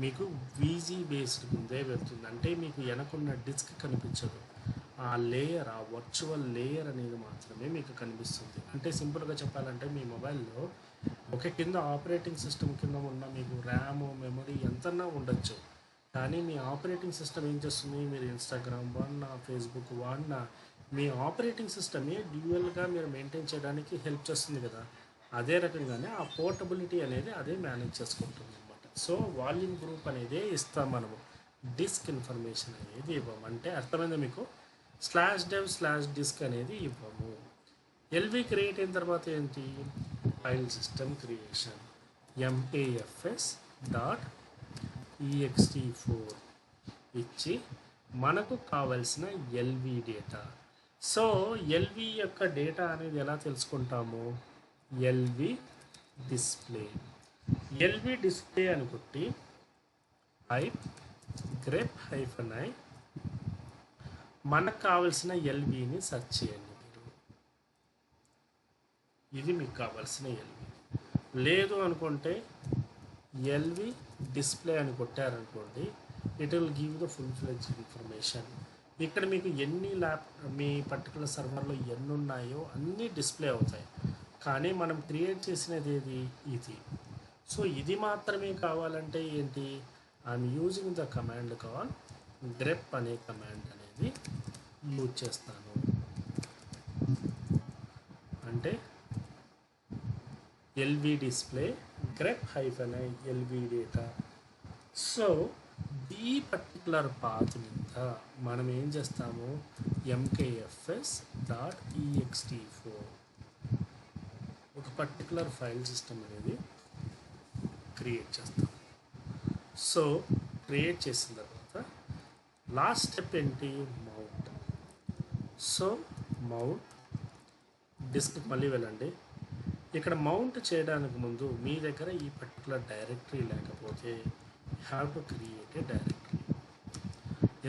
మీకు VG బేస్డ్ ముందే వెళ్తుంది. అంటే మీకు వెనకున్న డిస్క్ కనిపించదు, ఆ లేయర్, ఆ వర్చువల్ లేయర్ అనేది మాత్రమే మీకు కనిపిస్తుంది. అంటే సింపుల్గా చెప్పాలంటే మీ మొబైల్లో ఒక కింద ఆపరేటింగ్ సిస్టమ్ కింద ఉన్న మీకు ర్యామ్, మెమరీ ఎంతన్నా ఉండొచ్చు, కానీ మీ ఆపరేటింగ్ సిస్టమ్ ఏం చేస్తుంది, మీరు ఇన్స్టాగ్రామ్ వాడినా, ఫేస్బుక్ వాడినా, మీ ఆపరేటింగ్ సిస్టమే డ్యూయల్గా మీరు మెయింటైన్ చేయడానికి హెల్ప్ చేస్తుంది కదా. అదే రకంగానే ఆ పోర్టబిలిటీ అనేది అదే మేనేజ్ చేసుకుంటుంది అనమాట. సో వాల్యూమ్ గ్రూప్ అనేది ఇస్తాం మనము, డిస్క్ ఇన్ఫర్మేషన్ అనేది ఇవ్వము. అంటే అర్థమైందా మీకు, /dev/disk అనేది ఇవ్వము. LV క్రియేట్ అయిన తర్వాత ఏంటి, ఫైల్ సిస్టమ్ క్రియేషన్ MAFS.ext4 ఇచ్చి మనకు కావాల్సిన LV డేటా. సో LV యొక్క డేటా అనేది ఎలా తెలుసుకుంటాము, LV డిస్ప్లే అని కొట్టి grep-i మనకు కావాల్సిన LVని సెర్చ్ చేయండి మీరు. ఇది మీకు కావాల్సిన LV. లేదు అనుకుంటే LV డిస్ప్లే అని కొట్టారనుకోండి, it will give the full fledged information. ఇక్కడ మీకు ఎన్ని మీ పర్టికులర్ సర్వర్లో ఎన్ని ఉన్నాయో అన్నీ డిస్ప్లే అవుతాయి. కానీ మనం క్రియేట్ చేసినది ఏది, ఇది. సో ఇది మాత్రమే కావాలంటే ఏంటి, I'm using the command call grep అనే కమాండ్ అనేది యూజ్ చేస్తాను. అంటే LV display grep-i LV data. So ఈ పర్టికులర్ పాత్ మీద తర్వాత మనం ఏం చేస్తాము, mkfs డాట్ ext4 ఒక పర్టికులర్ ఫైల్ సిస్టమ్ అనేది క్రియేట్ చేస్తాం. సో క్రియేట్ చేసిన తర్వాత లాస్ట్ స్టెప్ ఏంటి, మౌంట్. సో మౌంట్ డిస్క్కి మళ్ళీ వెళ్ళండి. ఇక్కడ మౌంట్ చేయడానికి ముందు మీ దగ్గర ఈ పర్టికులర్ డైరెక్టరీ లేకపోతే have to create A directory.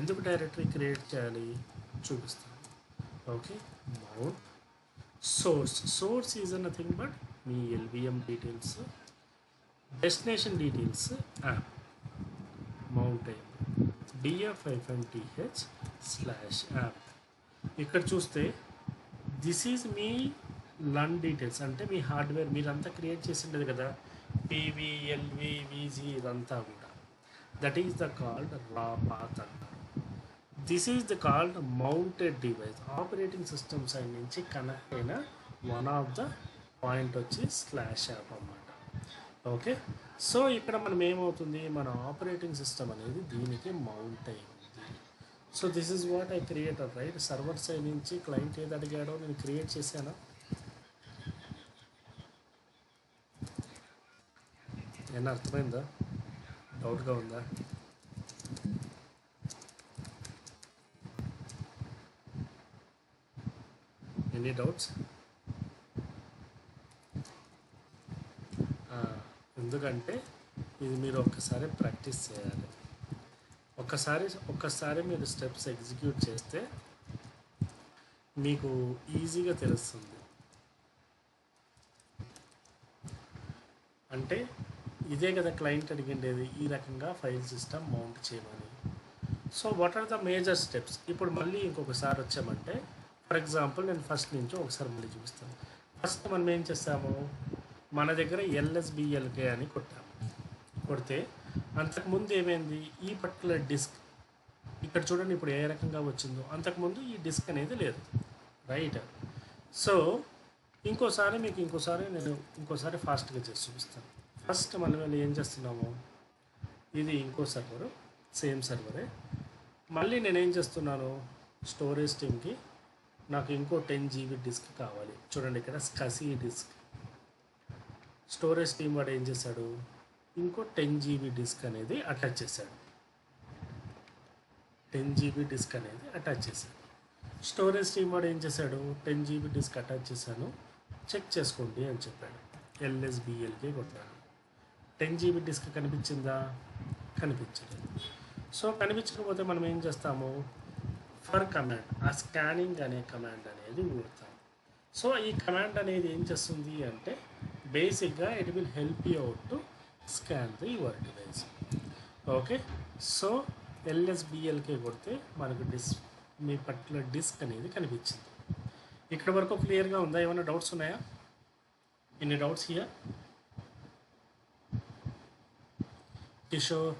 ఎందుకు డైరెక్టరీ క్రియేట్ చేయాలి చూపిస్తాను. Okay, mount source is nothing but me LVM details, destination details app mount అయింది, df-th/app. ఇక్కడ చూస్తే దిస్ ఈజ్ మీ లన్ డీటెయిల్స్, అంటే మీ హార్డ్వేర్ మీరంతా క్రియేట్ చేసిండేది కదా, పీవీ ఎల్వి విజీ ఇదంతా కూడా. దట్ ఈస్ ద కాల్డ్ రా పాత్ అంటారు. This is the called mounted device. Operating system side నుంచి కనెక్ట్ అయిన వన్ ఆఫ్ ద పాయింట్ వచ్చి /app అన్నమాట. ఓకే, సో ఇక్కడ మనం ఏమవుతుంది, మన ఆపరేటింగ్ సిస్టమ్ అనేది దీనికి మౌంట్ అయింది. So this is what I creator, right? Server side నుంచి క్లయింట్ ఏది అడిగాడో నేను క్రియేట్ చేశాను. ఏమన్నా అర్థమైందా? డౌట్గా ఉందా? Any doubts? ఎందుకంటే ఇది మీరు ఒక్కసారి ప్రాక్టీస్ చేయాలి. ఒక్కసారి మీరు స్టెప్స్ ఎగ్జిక్యూట్ చేస్తే మీకు ఈజీగా తెలుస్తుంది. అంటే ఇదే కదా క్లయింట్ అడిగిండేది, ఈ రకంగా ఫైల్ సిస్టమ్ మౌంట్ చేయమని. So what are the major steps? ఇప్పుడు మళ్ళీ ఇంకొకసారి వచ్చామంటే, ఫర్ ఎగ్జాంపుల్ నేను ఫస్ట్ నుంచి ఒకసారి మళ్ళీ చూపిస్తాను. ఫస్ట్ మనం ఏం చేస్తాము, మన దగ్గర LSBLK అని కొడితే అంతకుముందు ఏమైంది, ఈ పర్టికులర్ డిస్క్ ఇక్కడ చూడండి ఇప్పుడు ఏ రకంగా వచ్చిందో, అంతకుముందు ఈ డిస్క్ అనేది లేదు, రైట్? సో నేను ఇంకోసారి ఫాస్ట్గా చేసి చూపిస్తాను. ఫస్ట్ మనం ఏం చేస్తున్నాము, ఇది ఇంకో సర్వరు, సేమ్ సర్వరే. మళ్ళీ నేనేం చేస్తున్నాను, స్టోరేజ్ టీమ్కి నాకు ఇంకో 10 GB డిస్క్ కావాలి. చూడండి ఇక్కడ SCSI డిస్క్. స్టోరేజ్ టీమ్ వాడు ఏం చేశాడు, ఇంకో 10 GB డిస్క్ అనేది అటాచ్ చేశాడు. 10 GB డిస్క్ అనేది అటాచ్ చేశాడు. స్టోరేజ్ టీమ్ వాడు ఏం చేశాడు, 10 GB డిస్క్ అటాచ్ చేశాను, చెక్ చేసుకోండి అని చెప్పాడు. LSBLK కొట్టాను. 10 GB డిస్క్ కనిపించిందా? కనిపించలేదు. సో కనిపించకపోతే మనం ఏం చేస్తాము, ఫర్ కమాండ్, ఆ స్కానింగ్ అనే కమాండ్ అనేది ఊడతాం. సో ఈ కమాండ్ అనేది ఏం చేస్తుంది అంటే, బేసిక్గా it will help you out to scan the your device. Okay, so LSBLK కొడితే మనకు మీ పర్టికులర్ డిస్క్ అనేది కనిపించింది. ఇక్కడ వరకు క్లియర్గా ఉందా? ఏమైనా డౌట్స్ ఉన్నాయా? ఎన్ని డౌట్స్ హియర్? కిషోర్,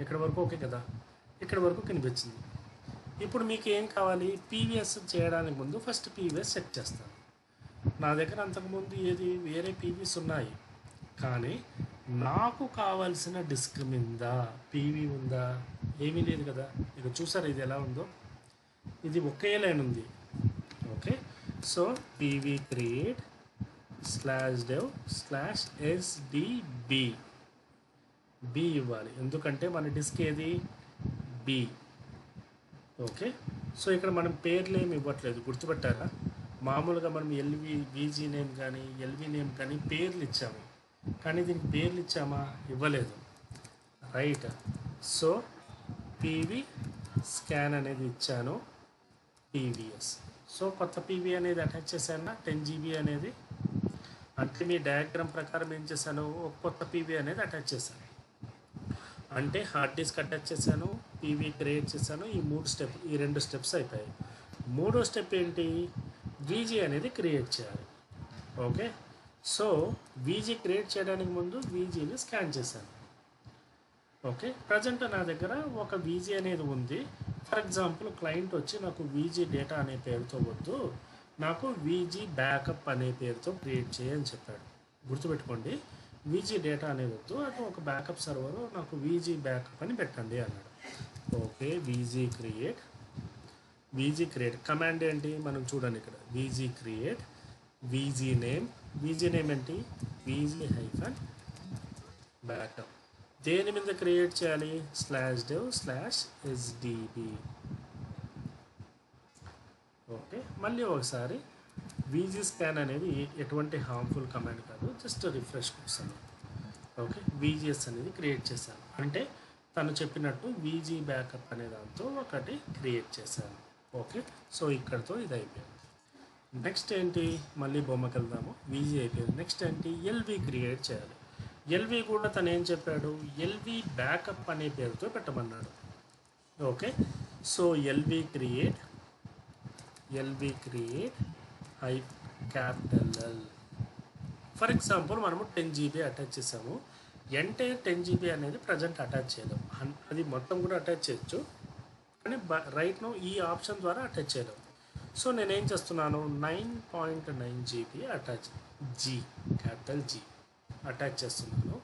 ఇక్కడ వరకు ఓకే కదా? ఇక్కడ వరకు కనిపించింది. ఇప్పుడు మీకు ఏం కావాలి, పీవీఎస్ చేయడానికి ముందు ఫస్ట్ పీవీఎస్ సెట్ చేస్తాను. నా దగ్గర అంతకుముందు వేరే పీవీస్ ఉన్నాయి, కానీ నాకు కావాల్సిన డిస్క్ మీద పీవీ ఉందా? ఏమీ లేదు కదా. ఇక చూసారు ఇది ఎలా ఉందో, ఇది ఒకే లైన్ ఉంది. Okay, so PV create /dev/sdb B ఇవ్వాలి, ఎందుకంటే మన డిస్క్ ఏది బి. ఓకే, సో ఇక్కడ మనం పేర్లు ఏమి ఇవ్వట్లేదు, గుర్తుపెట్టారా? మామూలుగా మనం విజీ నేమ్ కానీ ఎల్వి నేమ్ కానీ పేర్లు ఇచ్చాము, కానీ దీనికి పేర్లు ఇచ్చామా? ఇవ్వలేదు, రైట్? సో పీవీ స్కాన్ అనేది ఇచ్చాను, పీవీఎస్. సో కొత్త పీవీ అనేది అటాచ్ చేశాను, 10 GB అనేది. అంటే మీ డయాగ్రామ్ ప్రకారం ఏం చేశాను, ఒక కొత్త పీవీ అనేది అటాచ్ చేశాను. అంటే హార్డ్ డిస్క్ అటాచ్ చేశాను, పీవీ క్రియేట్ చేశాను. ఈ 2 స్టెప్స్ అయిపోయాయి. మూడో స్టెప్ ఏంటి, వీజీ అనేది క్రియేట్ చేయాలి. ఓకే, సో వీజీ క్రియేట్ చేయడానికి ముందు వీజీని స్కాన్ చేశాను. ఓకే, ప్రజెంట్ నా దగ్గర ఒక వీజీ అనేది ఉంది. ఫర్ ఎగ్జాంపుల్ క్లయింట్ వచ్చి నాకు వీజీ డేటా అనే పేరుతో వద్దు, నాకు వీజీ బ్యాకప్ అనే పేరుతో క్రియేట్ చేయని చెప్పాడు. గుర్తుపెట్టుకోండి, వీజీ డేటా అనేది వద్దు, అది ఒక బ్యాకప్ సర్వరు, నాకు వీజీ బ్యాకప్ అని పెట్టండి అన్నాడు. ఓకే, VG క్రియేట్ కమాండ్ ఏంటి మనం చూడండి ఇక్కడ VG క్రియేట్ VG నేమ్ ఏంటి VG బ్యాకప్. దేని మీద క్రియేట్ చేయాలి /dev/sdb. ఓకే, మళ్ళీ ఒకసారి VG స్కాన్ అనేది ఎటువంటి హార్మ్ఫుల్ కమాండ్ కాదు, జస్ట్ రిఫ్రెష్ కోసం. ఓకే, VGS అనేది క్రియేట్ చేశాను అంటే తను చెప్పినట్టు VG బ్యాకప్ అనే దాంతో ఒకటి క్రియేట్ చేశాను. ఓకే, సో ఇక్కడతో ఇది అయిపోయింది. నెక్స్ట్ ఏంటి, మళ్ళీ బొమ్మకి వెళ్దాము. VG అయిపోయింది. నెక్స్ట్ ఏంటి, LV క్రియేట్ చేయాలి. LV కూడా తను ఏం చెప్పాడు, LV బ్యాకప్ అనే పేరుతో పెట్టమన్నాడు. Okay, so LV create $L. For example మనము 10 GB అటాచ్ చేసాము. ఎంటైర్ 10 GB అనేది ప్రజెంట్ అటాచ్ చేయలేము, అది మొత్తం కూడా అటాచ్ చేయొచ్చు, కానీ రైట్ నో ఈ ఆప్షన్ ద్వారా అటాచ్ చేయలేము. సో నేనేం చేస్తున్నాను, 9.9 GB క్యాపిటల్ G అటాచ్ చేస్తున్నాను.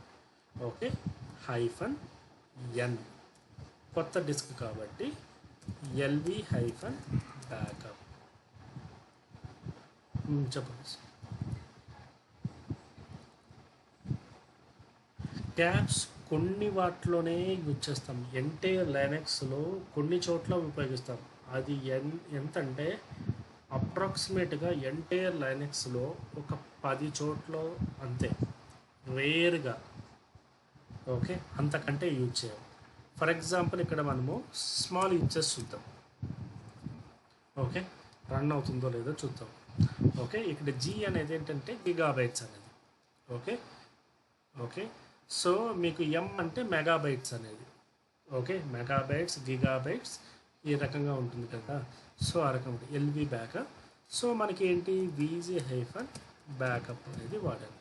ఓకే, -N కొత్త డిస్క్ కాబట్టి LV బ్యాకప్. చెప్పండి. ట్యాబ్స్ కొన్ని వాటిలోనే యూజ్ చేస్తాం, ఎంటైర్ లైనక్స్లో కొన్ని చోట్ల ఉపయోగిస్తాం. అది ఎంతంటే అప్రాక్సిమేట్గా ఎంటైర్ లైనక్స్లో ఒక 10 చోట్ల అంతే, రేర్గా. ఓకే, అంతకంటే యూజ్ చేయం. ఫర్ ఎగ్జాంపుల్ ఇక్కడ మనము స్మాల్ యూజెస్ చూద్దాం. ఓకే, రన్ అవుతుందో లేదో చూద్దాం. ఓకే, ఇక్కడ G అనేది ఏంటంటే గిగాబైట్స్ అనేది. ఓకే, సో మీకు M అంటే మెగాబైట్స్ అనేది. ఓకే, మెగాబైట్స్ గిగాబైట్స్ ఈ రకంగా ఉంటుంది కదా. సో ఆ రకం LV బ్యాకప్. సో మనకి ఏంటి VG బ్యాకప్ అనేది వాడాలి.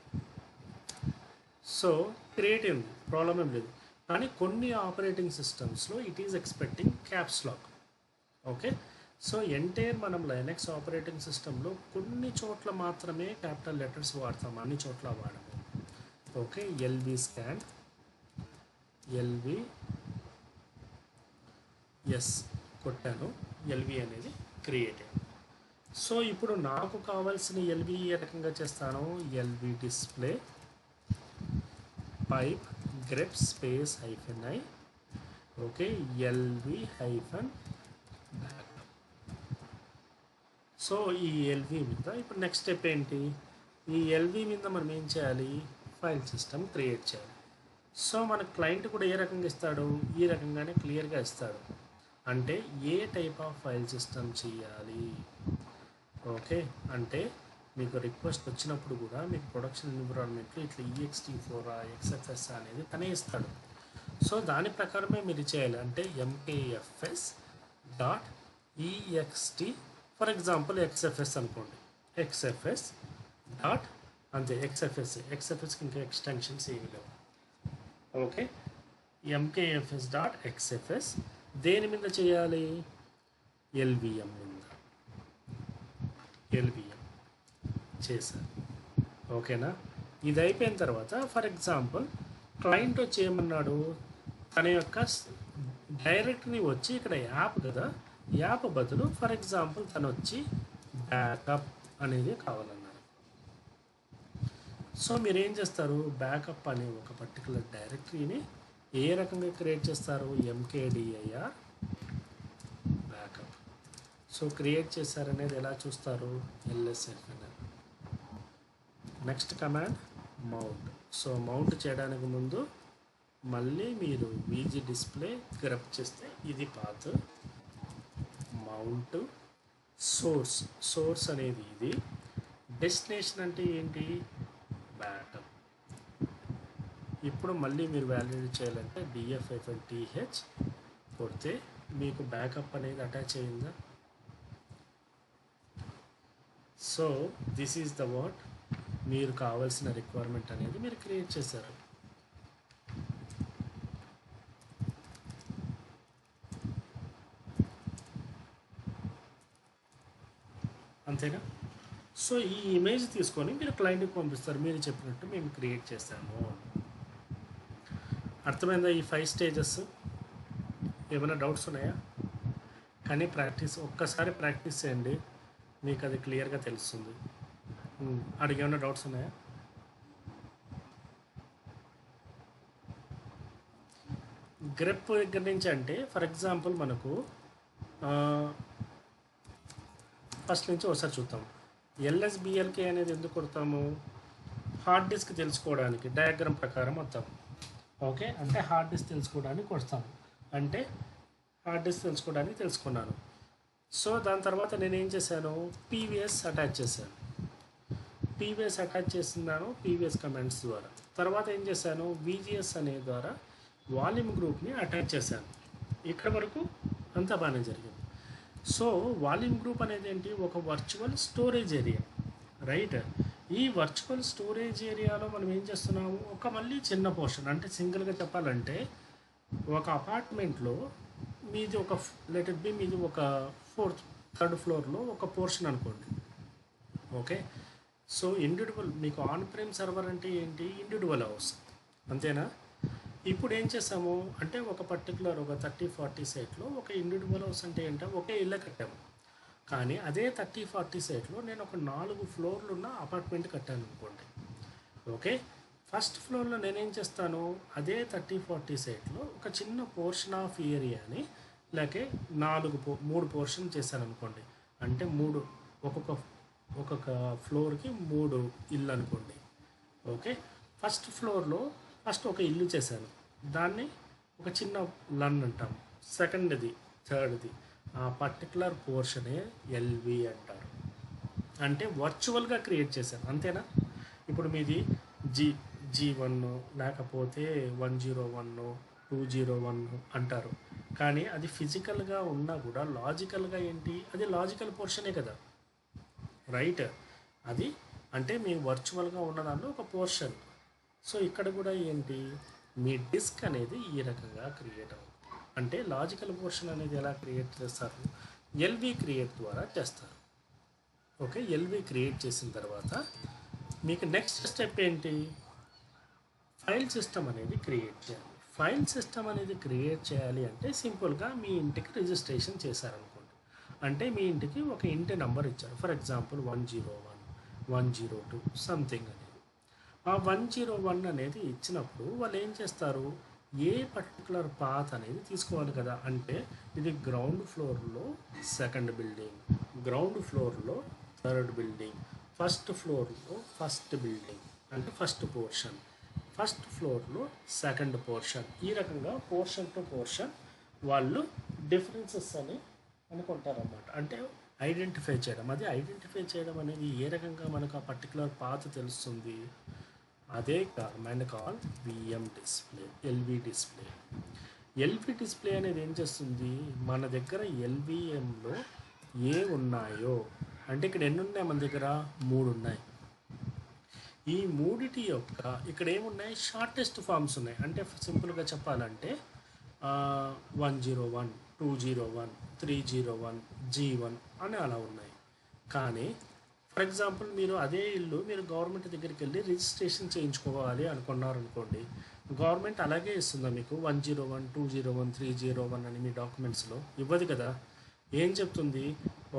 సో క్రియేట్ అయింది, ప్రాబ్లం ఏం లేదు. కానీ కొన్ని ఆపరేటింగ్ సిస్టమ్స్లో it is expecting caps lock. Okay, so entire మనం లైనక్స్ ఆపరేటింగ్ సిస్టంలో కొన్ని చోట్ల మాత్రమే క్యాపిటల్ లెటర్స్ వాడతాం, అన్ని చోట్ల వాడము. ఓకే, LV స్కాన్ LVS కొట్టాను, LV అనేది క్రియేట్ అయింది. సో ఇప్పుడు నాకు కావాల్సిన LV ఏ రకంగా చేస్తాను, LV display pipe grep space -i. Okay, LV backup. So ఈ LV మీద ఇప్పుడు నెక్స్ట్ స్టెప్ ఏంటి, ఈ LV మీద మనం ఏం చేయాలి, ఫైల్ సిస్టమ్ క్రియేట్ చేయాలి. సో మన క్లయింట్ కూడా ఏ రకంగా ఇస్తాడు, ఈ రకంగానే క్లియర్గా ఇస్తాడు. అంటే ఏ టైప్ ఆఫ్ ఫైల్ సిస్టమ్ చేయాలి. ఓకే, అంటే మీకు రిక్వెస్ట్ వచ్చినప్పుడు కూడా మీకు ప్రొడక్షన్ ఎన్విరాన్మెంట్లో ఇట్లా ext4 XFS అనేది తనే ఇస్తాడు. సో దాని ప్రకారమే మీరు చేయాలి. అంటే mkfs.ext ఫర్ ఎగ్జాంపుల్ XFS అనుకోండి, XFS డాట్ అంతే, XFSకి ఇంకా ఎక్స్టెన్షన్స్ ఏమి లేవు. ఓకే, mkfs.xfs దేని మీద చేయాలి, LVM మీద. LVM చేశారు. ఓకేనా, ఇది అయిపోయిన తర్వాత ఫర్ ఎగ్జాంపుల్ క్లయింట్ వచ్చి ఏమన్నాడు, తన యొక్క డైరెక్టరీ వచ్చి ఇక్కడ యాప్ కదా, యాప్ బదులు ఫర్ ఎగ్జాంపుల్ తను వచ్చి బ్యాకప్ అనేది కావాలన్నారు. సో మీరు ఏం చేస్తారు, బ్యాకప్ అనే ఒక పర్టికులర్ డైరెక్టరీని ఏ రకంగా క్రియేట్ చేస్తారు, mkdir బ్యాకప్. సో క్రియేట్ చేశారనేది ఎలా చూస్తారు, LSF అనేది. Next command mount. So mount చేయడానికి ముందు మళ్ళీ మీరు VG డిస్ప్లే గ్రప్ చేస్తే ఇది పాత్, మౌంట్ సోర్స్ అనేది ఇది, డెస్టినేషన్ అంటే ఏంటి, బ్యాకప్. ఇప్పుడు మళ్ళీ మీరు వ్యాలిడేట్ చేయాలంటే df-th కొడితే మీకు బ్యాకప్ అనేది అటాచ్ అయిందా. So this is the what మీరు కావాల్సిన రిక్వైర్మెంట్ అనేది మీరు క్రియేట్ చేశారు. అంతేనా. సో ఈ ఇమేజ్ తీసుకొని మీరు క్లయింట్కి పంపిస్తారు, మీరు చెప్పినట్టు మేము క్రియేట్ చేస్తాము. అర్థమైందా ఈ 5 స్టేజెస్ ఏమైనా డౌట్స్ ఉన్నాయా? కానీ ఒక్కసారి ప్రాక్టీస్ చేయండి, మీకు అది క్లియర్గా తెలుస్తుంది. అడిగి ఏమైనా డౌట్స్ ఉన్నాయా? గ్రెప్ దగ్గర నుంచి అంటే ఫర్ ఎగ్జాంపుల్ మనకు ఫస్ట్ నుంచి ఒకసారి చూద్దాం. ఎల్ఎస్బిఎల్కే అనేది ఎందుకు కొడతాము? హార్డ్ డిస్క్ తెలుసుకోవడానికి డయాగ్రామ్ ప్రకారం వస్తాం. ఓకే, అంటే హార్డ్ డిస్క్ తెలుసుకోవడానికి వస్తాము. అంటే హార్డ్ డిస్క్ తెలుసుకోవడానికి తెలుసుకున్నాను. సో దాని తర్వాత నేను ఏం చేశాను, పీవీఎస్ అటాచ్ చేశాను. పీవీఎస్ అటాచ్ చేస్తున్నాను పీవీఎస్ కమాండ్స్ ద్వారా. తర్వాత ఏం చేశాను, విజిఎస్ అనే ద్వారా వాల్యూమ్ గ్రూప్ని అటాచ్ చేశాను. ఇక్కడ వరకు అంతా బాగానే జరిగింది. సో వాల్యూమ్ గ్రూప్ అనేది ఏంటి, ఒక వర్చువల్ స్టోరేజ్ ఏరియా, రైట్? ఈ వర్చువల్ స్టోరేజ్ ఏరియాలో మనం ఏం చేస్తున్నాము, ఒక మళ్ళీ చిన్న పోర్షన్, అంటే సింగిల్గా చెప్పాలంటే ఒక అపార్ట్మెంట్లో మీది ఒక మీది ఒక థర్డ్ ఫ్లోర్లో ఒక పోర్షన్ అనుకోండి. ఓకే, సో ఇండివిజువల్ మీకు ఆన్ ప్రైమ్ సర్వర్ అంటే ఏంటి, ఇండివిజువల్ హౌస్, అంతేనా? ఇప్పుడు ఏం చేసాము అంటే ఒక పర్టికులర్ ఒక 30-40 సైట్లో ఒక ఇండివిజువల్ హౌస్ అంటే ఏంటో ఒకే ఇల్లు కట్టాము. కానీ అదే 30-40 సైట్లో నేను ఒక 4 ఫ్లోర్లు ఉన్న అపార్ట్మెంట్ కట్టాను అనుకోండి. ఓకే, ఫస్ట్ ఫ్లోర్లో నేనేం చేస్తాను, అదే 30-40 సైట్లో ఒక చిన్న పోర్షన్ ఆఫ్ ఏరియాని లేకే 3 పోర్షన్ చేశాను అనుకోండి. అంటే ఒక్కొక్క ఫ్లోర్కి 3 ఇల్లు అనుకోండి. ఓకే, ఫస్ట్ ఫ్లోర్లో ఫస్ట్ ఒక ఇల్లు చేశాను, దాన్ని ఒక చిన్న లన్ అంటాం. సెకండ్ది, థర్డ్ది, ఆ పర్టికులర్ పోర్షనే ఎల్వి అంటారు. అంటే వర్చువల్గా క్రియేట్ చేశాను, అంతేనా? ఇప్పుడు మీది G1 లేకపోతే 101, 201 అంటారు. కానీ అది ఫిజికల్గా ఉన్నా కూడా లాజికల్గా ఏంటి, అది లాజికల్ పోర్షనే కదా, రైట్? అది అంటే మీ వర్చువల్గా ఉన్న దానిలో ఒక పోర్షన్. సో ఇక్కడ కూడా ఏంటి, మీ డిస్క్ అనేది ఈ రకంగా క్రియేట్ అవుతుంది. అంటే లాజికల్ పోర్షన్ అనేది ఎలా క్రియేట్ చేస్తారు, ఎల్వి క్రియేట్ ద్వారా చేస్తారు. ఓకే, ఎల్వి క్రియేట్ చేసిన తర్వాత మీకు నెక్స్ట్ స్టెప్ ఏంటి, ఫైల్ సిస్టమ్ అనేది క్రియేట్ చేయాలి. ఫైల్ సిస్టమ్ అనేది క్రియేట్ చేయాలి అంటే సింపుల్గా మీ ఇంటికి రిజిస్ట్రేషన్ చేశారనుకోండి. అంటే మీ ఇంటికి ఒక ఇంటి నెంబర్ ఇచ్చారు, ఫర్ ఎగ్జాంపుల్ 101, 102 సంథింగ్ అనేది. ఆ 101 అనేది ఇచ్చినప్పుడు వాళ్ళు ఏం చేస్తారు, ఏ పర్టికులర్ పాత్ అనేది తీసుకోవాలి కదా. అంటే ఇది గ్రౌండ్ ఫ్లోర్లో సెకండ్ బిల్డింగ్, గ్రౌండ్ ఫ్లోర్లో థర్డ్ బిల్డింగ్, ఫస్ట్ ఫ్లోర్లో ఫస్ట్ బిల్డింగ్ అంటే ఫస్ట్ పోర్షన్, ఫస్ట్ ఫ్లోర్లో సెకండ్ పోర్షన్. ఈ రకంగా పోర్షన్ టు పోర్షన్ వాళ్ళు డిఫరెన్సెస్ అని అనుకుంటారన్నమాట. అంటే ఐడెంటిఫై చేయడం. అది ఐడెంటిఫై చేయడం అనేది ఏ రకంగా మనకు ఆ పర్టికులర్ పాత్ తెలుస్తుంది, అదే command call VM display, LV display. LV display అనేది ఏం చేస్తుంది, మన దగ్గర ఎల్విఎంలో ఏ ఉన్నాయో, అంటే ఇక్కడ ఎన్ని ఉన్నాయి మన దగ్గర, 3 ఉన్నాయి. ఈ మూడిటి యొక్క ఇక్కడ ఏమున్నాయి, షార్టెస్ట్ ఫామ్స్ ఉన్నాయి. అంటే సింపుల్గా చెప్పాలంటే 101, 201, 301, G1 అని అలా ఉన్నాయి. కానీ ఫర్ ఎగ్జాంపుల్ మీరు అదే ఇల్లు మీరు గవర్నమెంట్ దగ్గరికి వెళ్ళి రిజిస్ట్రేషన్ చేయించుకోవాలి అనుకున్నారనుకోండి, గవర్నమెంట్ అలాగే ఇస్తుందా మీకు 101, 201, 301 అని మీ డాక్యుమెంట్స్లో ఇవ్వదు కదా. ఏం చెప్తుంది,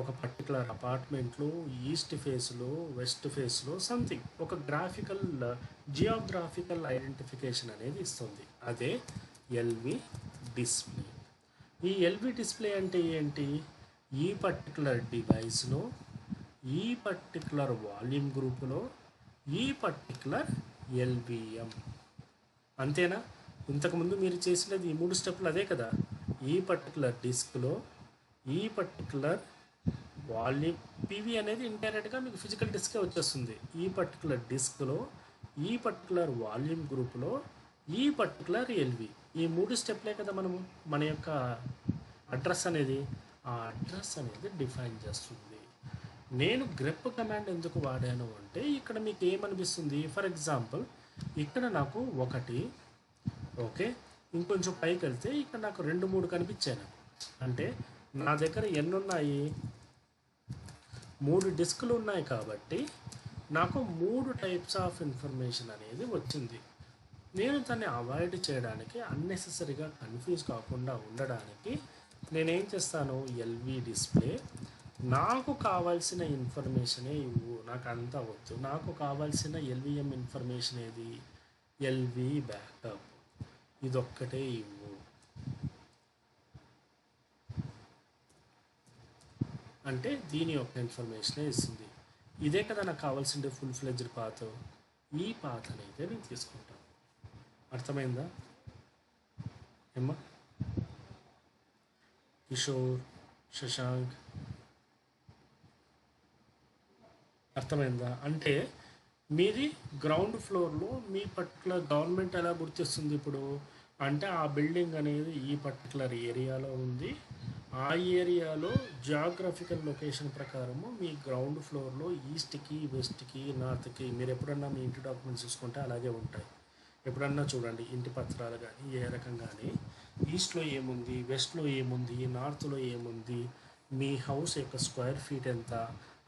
ఒక పర్టికులర్ అపార్ట్మెంట్లో ఈస్ట్ ఫేస్లో వెస్ట్ ఫేస్లో సంథింగ్ ఒక జియోగ్రాఫికల్ ఐడెంటిఫికేషన్ అనేది ఇస్తుంది. అదే ఎల్వి డిస్ప్లే. ఈ ఎల్వి డిస్ప్లే అంటే ఏంటి, ఈ పర్టికులర్ డివైస్లో ఈ పర్టికులర్ వాల్యూమ్ గ్రూపులో ఈ పర్టికులర్ ఎల్విఎం, అంతేనా? ఇంతకుముందు మీరు చేసినది ఈ 3 స్టెప్లు అదే కదా. ఈ పర్టికులర్ డిస్క్లో ఈ పర్టికులర్ వాల్యూమ్ పివి అనేది ఇండైరెక్ట్గా మీకు ఫిజికల్ డిస్కే వచ్చేస్తుంది. ఈ పర్టికులర్ డిస్క్లో ఈ పర్టికులర్ వాల్యూమ్ గ్రూప్లో ఈ పర్టికులర్ ఎల్వి, ఈ 3 స్టెప్లే కదా మనము మన యొక్క అడ్రస్ అనేది, ఆ అడ్రస్ అనేది డిఫైన్ చేస్తుంది. నేను గ్రెప్ కమాండ్ ఎందుకు వాడాను అంటే ఇక్కడ మీకు ఏమనిపిస్తుంది, ఫర్ ఎగ్జాంపుల్ ఇక్కడ నాకు 1, ఓకే, ఇంకొంచెం పైకి వెళ్తే ఇక్కడ నాకు 2-3 కనిపించాను. అంటే నా దగ్గర ఎన్ని ఉన్నాయి, 3 డిస్కులు ఉన్నాయి కాబట్టి నాకు 3 టైప్స్ ఆఫ్ ఇన్ఫర్మేషన్ అనేది వచ్చింది. నేను దాన్ని అవాయిడ్ చేయడానికి, అన్నెసెసరీగా కన్ఫ్యూజ్ కాకుండా ఉండడానికి నేనేం చేస్తాను, ఎల్వి డిస్ప్లే నాకు కావాల్సిన ఇన్ఫర్మేషనే ఇవ్వు, నాకు అంతా వద్దు, నాకు కావాల్సిన ఎల్విఎం ఇన్ఫర్మేషన్ ఏది, ఎల్వి బ్యాకప్, ఇదొక్కటే ఇవ్వు అంటే దీని యొక్క ఇన్ఫర్మేషనే ఇస్తుంది. ఇదే కదా నాకు కావాల్సిందే ఫుల్ ఫ్లెడ్జ్డ్ పాత్. ఈ పాత్ అనేది నేను తీసుకుంటాను. అర్థమైందా ఏమ్మా? కిషోర్, శశాంక్, అర్థమైందా? అంటే మీది గ్రౌండ్ ఫ్లోర్లో మీ పర్టికులర్ గవర్నమెంట్ ఎలా గుర్తిస్తుంది ఇప్పుడు అంటే ఆ బిల్డింగ్ అనేది ఈ పర్టికులర్ ఏరియాలో ఉంది, ఆ ఏరియాలో జియోగ్రఫికల్ లొకేషన్ ప్రకారము మీ గ్రౌండ్ ఫ్లోర్లో ఈస్ట్కి, వెస్ట్కి, నార్త్కి, మీరు ఎప్పుడన్నా మీ ఇంటి డాక్యుమెంట్స్ చూసుకుంటే అలాగే ఉంటాయి. ఎప్పుడన్నా చూడండి ఇంటి పత్రాలు కానీ ఏ రకంగానే ఈస్ట్లో ఏముంది, వెస్ట్లో ఏముంది, నార్త్లో ఏముంది, మీ హౌస్ యొక్క స్క్వేర్ ఫీట్ ఎంత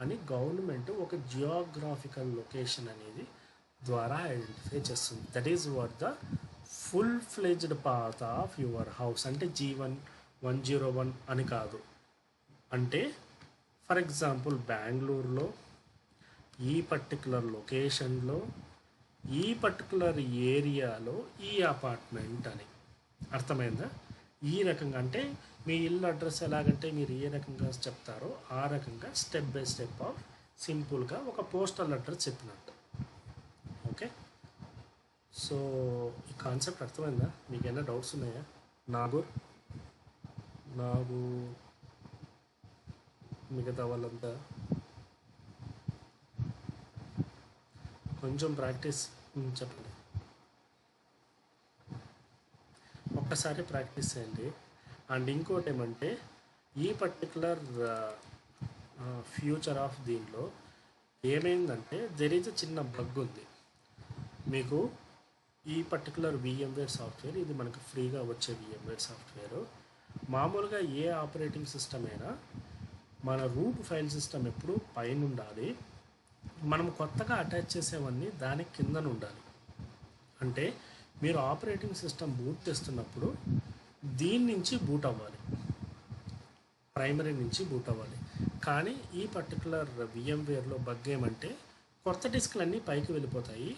అని గవర్నమెంట్ ఒక జియోగ్రాఫికల్ లొకేషన్ అనేది ద్వారా ఐడెంటిఫై చేస్తుంది. That is what the full fledged path of your house. అంటే G1 అని కాదు. అంటే ఫర్ ఎగ్జాంపుల్ బెంగళూరులో ఈ పర్టికులర్ లొకేషన్లో ఈ పర్టికులర్ ఏరియాలో ఈ అపార్ట్మెంట్ అని. అర్థమైందా? ఈ రకంగా అంటే మీ ఇల్లు అడ్రస్ ఎలాగంటే మీరు ఏ రకంగా చెప్తారో ఆ రకంగా స్టెప్ బై స్టెప్ ఆఫ్ సింపుల్గా ఒక పోస్టల్ అడ్రస్ చెప్పినట్టు. ఓకే, సో ఈ కాన్సెప్ట్ అర్థమైందా? మీకు ఏమైనా డౌట్స్ ఉన్నాయా? నాకు మిగతా వాళ్ళంతా కొంచెం ప్రాక్టీస్ చెప్పండి. ఒక్కసారి ప్రాక్టీస్ చేయండి. అండ్ ఇంకోటి ఏమంటే ఈ పర్టికులర్ ఫ్యూచర్ ఆఫ్ దీనిలో ఏమైందంటే దెర్ ఈజ్ చిన్న బగ్ ఉంది. మీకు ఈ పర్టికులర్ VMware సాఫ్ట్వేర్ ఇది మనకు ఫ్రీగా వచ్చే VMware సాఫ్ట్వేర్. మామూలుగా ఏ ఆపరేటింగ్ సిస్టమ్ అయినా మన రూట్ ఫైల్ సిస్టమ్ ఎప్పుడు పైన ఉండాలి, మనం కొత్తగా అటాచ్ చేసేవన్నీ దాని కిందన ఉండాలి. అంటే మీరు ఆపరేటింగ్ సిస్టమ్ బూట్ చేస్తున్నప్పుడు దీని నుంచి బూట్ అవ్వాలి, ప్రైమరీ నుంచి బూట్ అవ్వాలి. కానీ ఈ పర్టికులర్ VMwareలో బగ్ ఏమంటే కొత్త డిస్క్లన్నీ పైకి వెళ్ళిపోతాయి,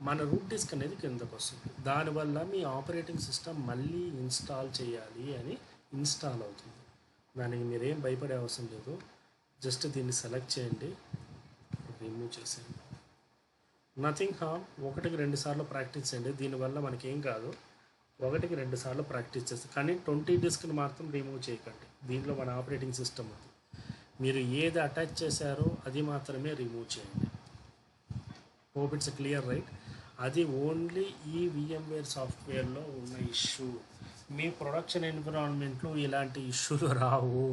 మన రూట్ డిస్క్ అనేది కిందకు వస్తుంది. దానివల్ల మీ ఆపరేటింగ్ సిస్టమ్ మళ్ళీ ఇన్స్టాల్ చేయాలి అని ఇన్స్టాల్ అవుతుంది. దానికి మీరేం భయపడే అవసరం లేదు. జస్ట్ దీన్ని సెలెక్ట్ చేయండి, రిమూవ్ చేసేయండి. నథింగ్ హామ్. 1-2 సార్లు ప్రాక్టీస్ చేయండి. దీనివల్ల మనకేం కాదు. 1-2 సార్లు ప్రాక్టీస్ చేస్తే కానీ 20 డిస్క్ని మాత్రం రిమూవ్ చేయకండి. దీంట్లో మన ఆపరేటింగ్ సిస్టమ్ ఉంది, మీరు ఏది అటాచ్ చేశారో అది మాత్రమే రిమూవ్ చేయండి. Hope it's clear right. అది ఓన్లీ ఈ VMware సాఫ్ట్వేర్లో ఉన్న ఇష్యూ. మీ ప్రొడక్షన్ ఎన్విరాన్మెంట్లో ఇలాంటి ఇష్యూలు రావు.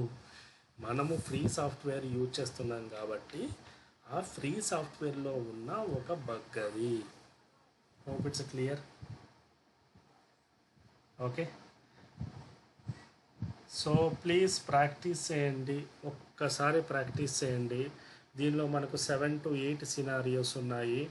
మనము ఫ్రీ సాఫ్ట్వేర్ యూజ్ చేస్తున్నాం కాబట్టి ఆ ఫ్రీ సాఫ్ట్వేర్లో ఉన్న ఒక బగ్ అది. Hope it's clear. Okay, so please practice చేయండి, ఒక్కసారి ప్రాక్టీస్ చేయండి. దీనిలో మనకు 7 to 8 సినారియోస్ ఉన్నాయి.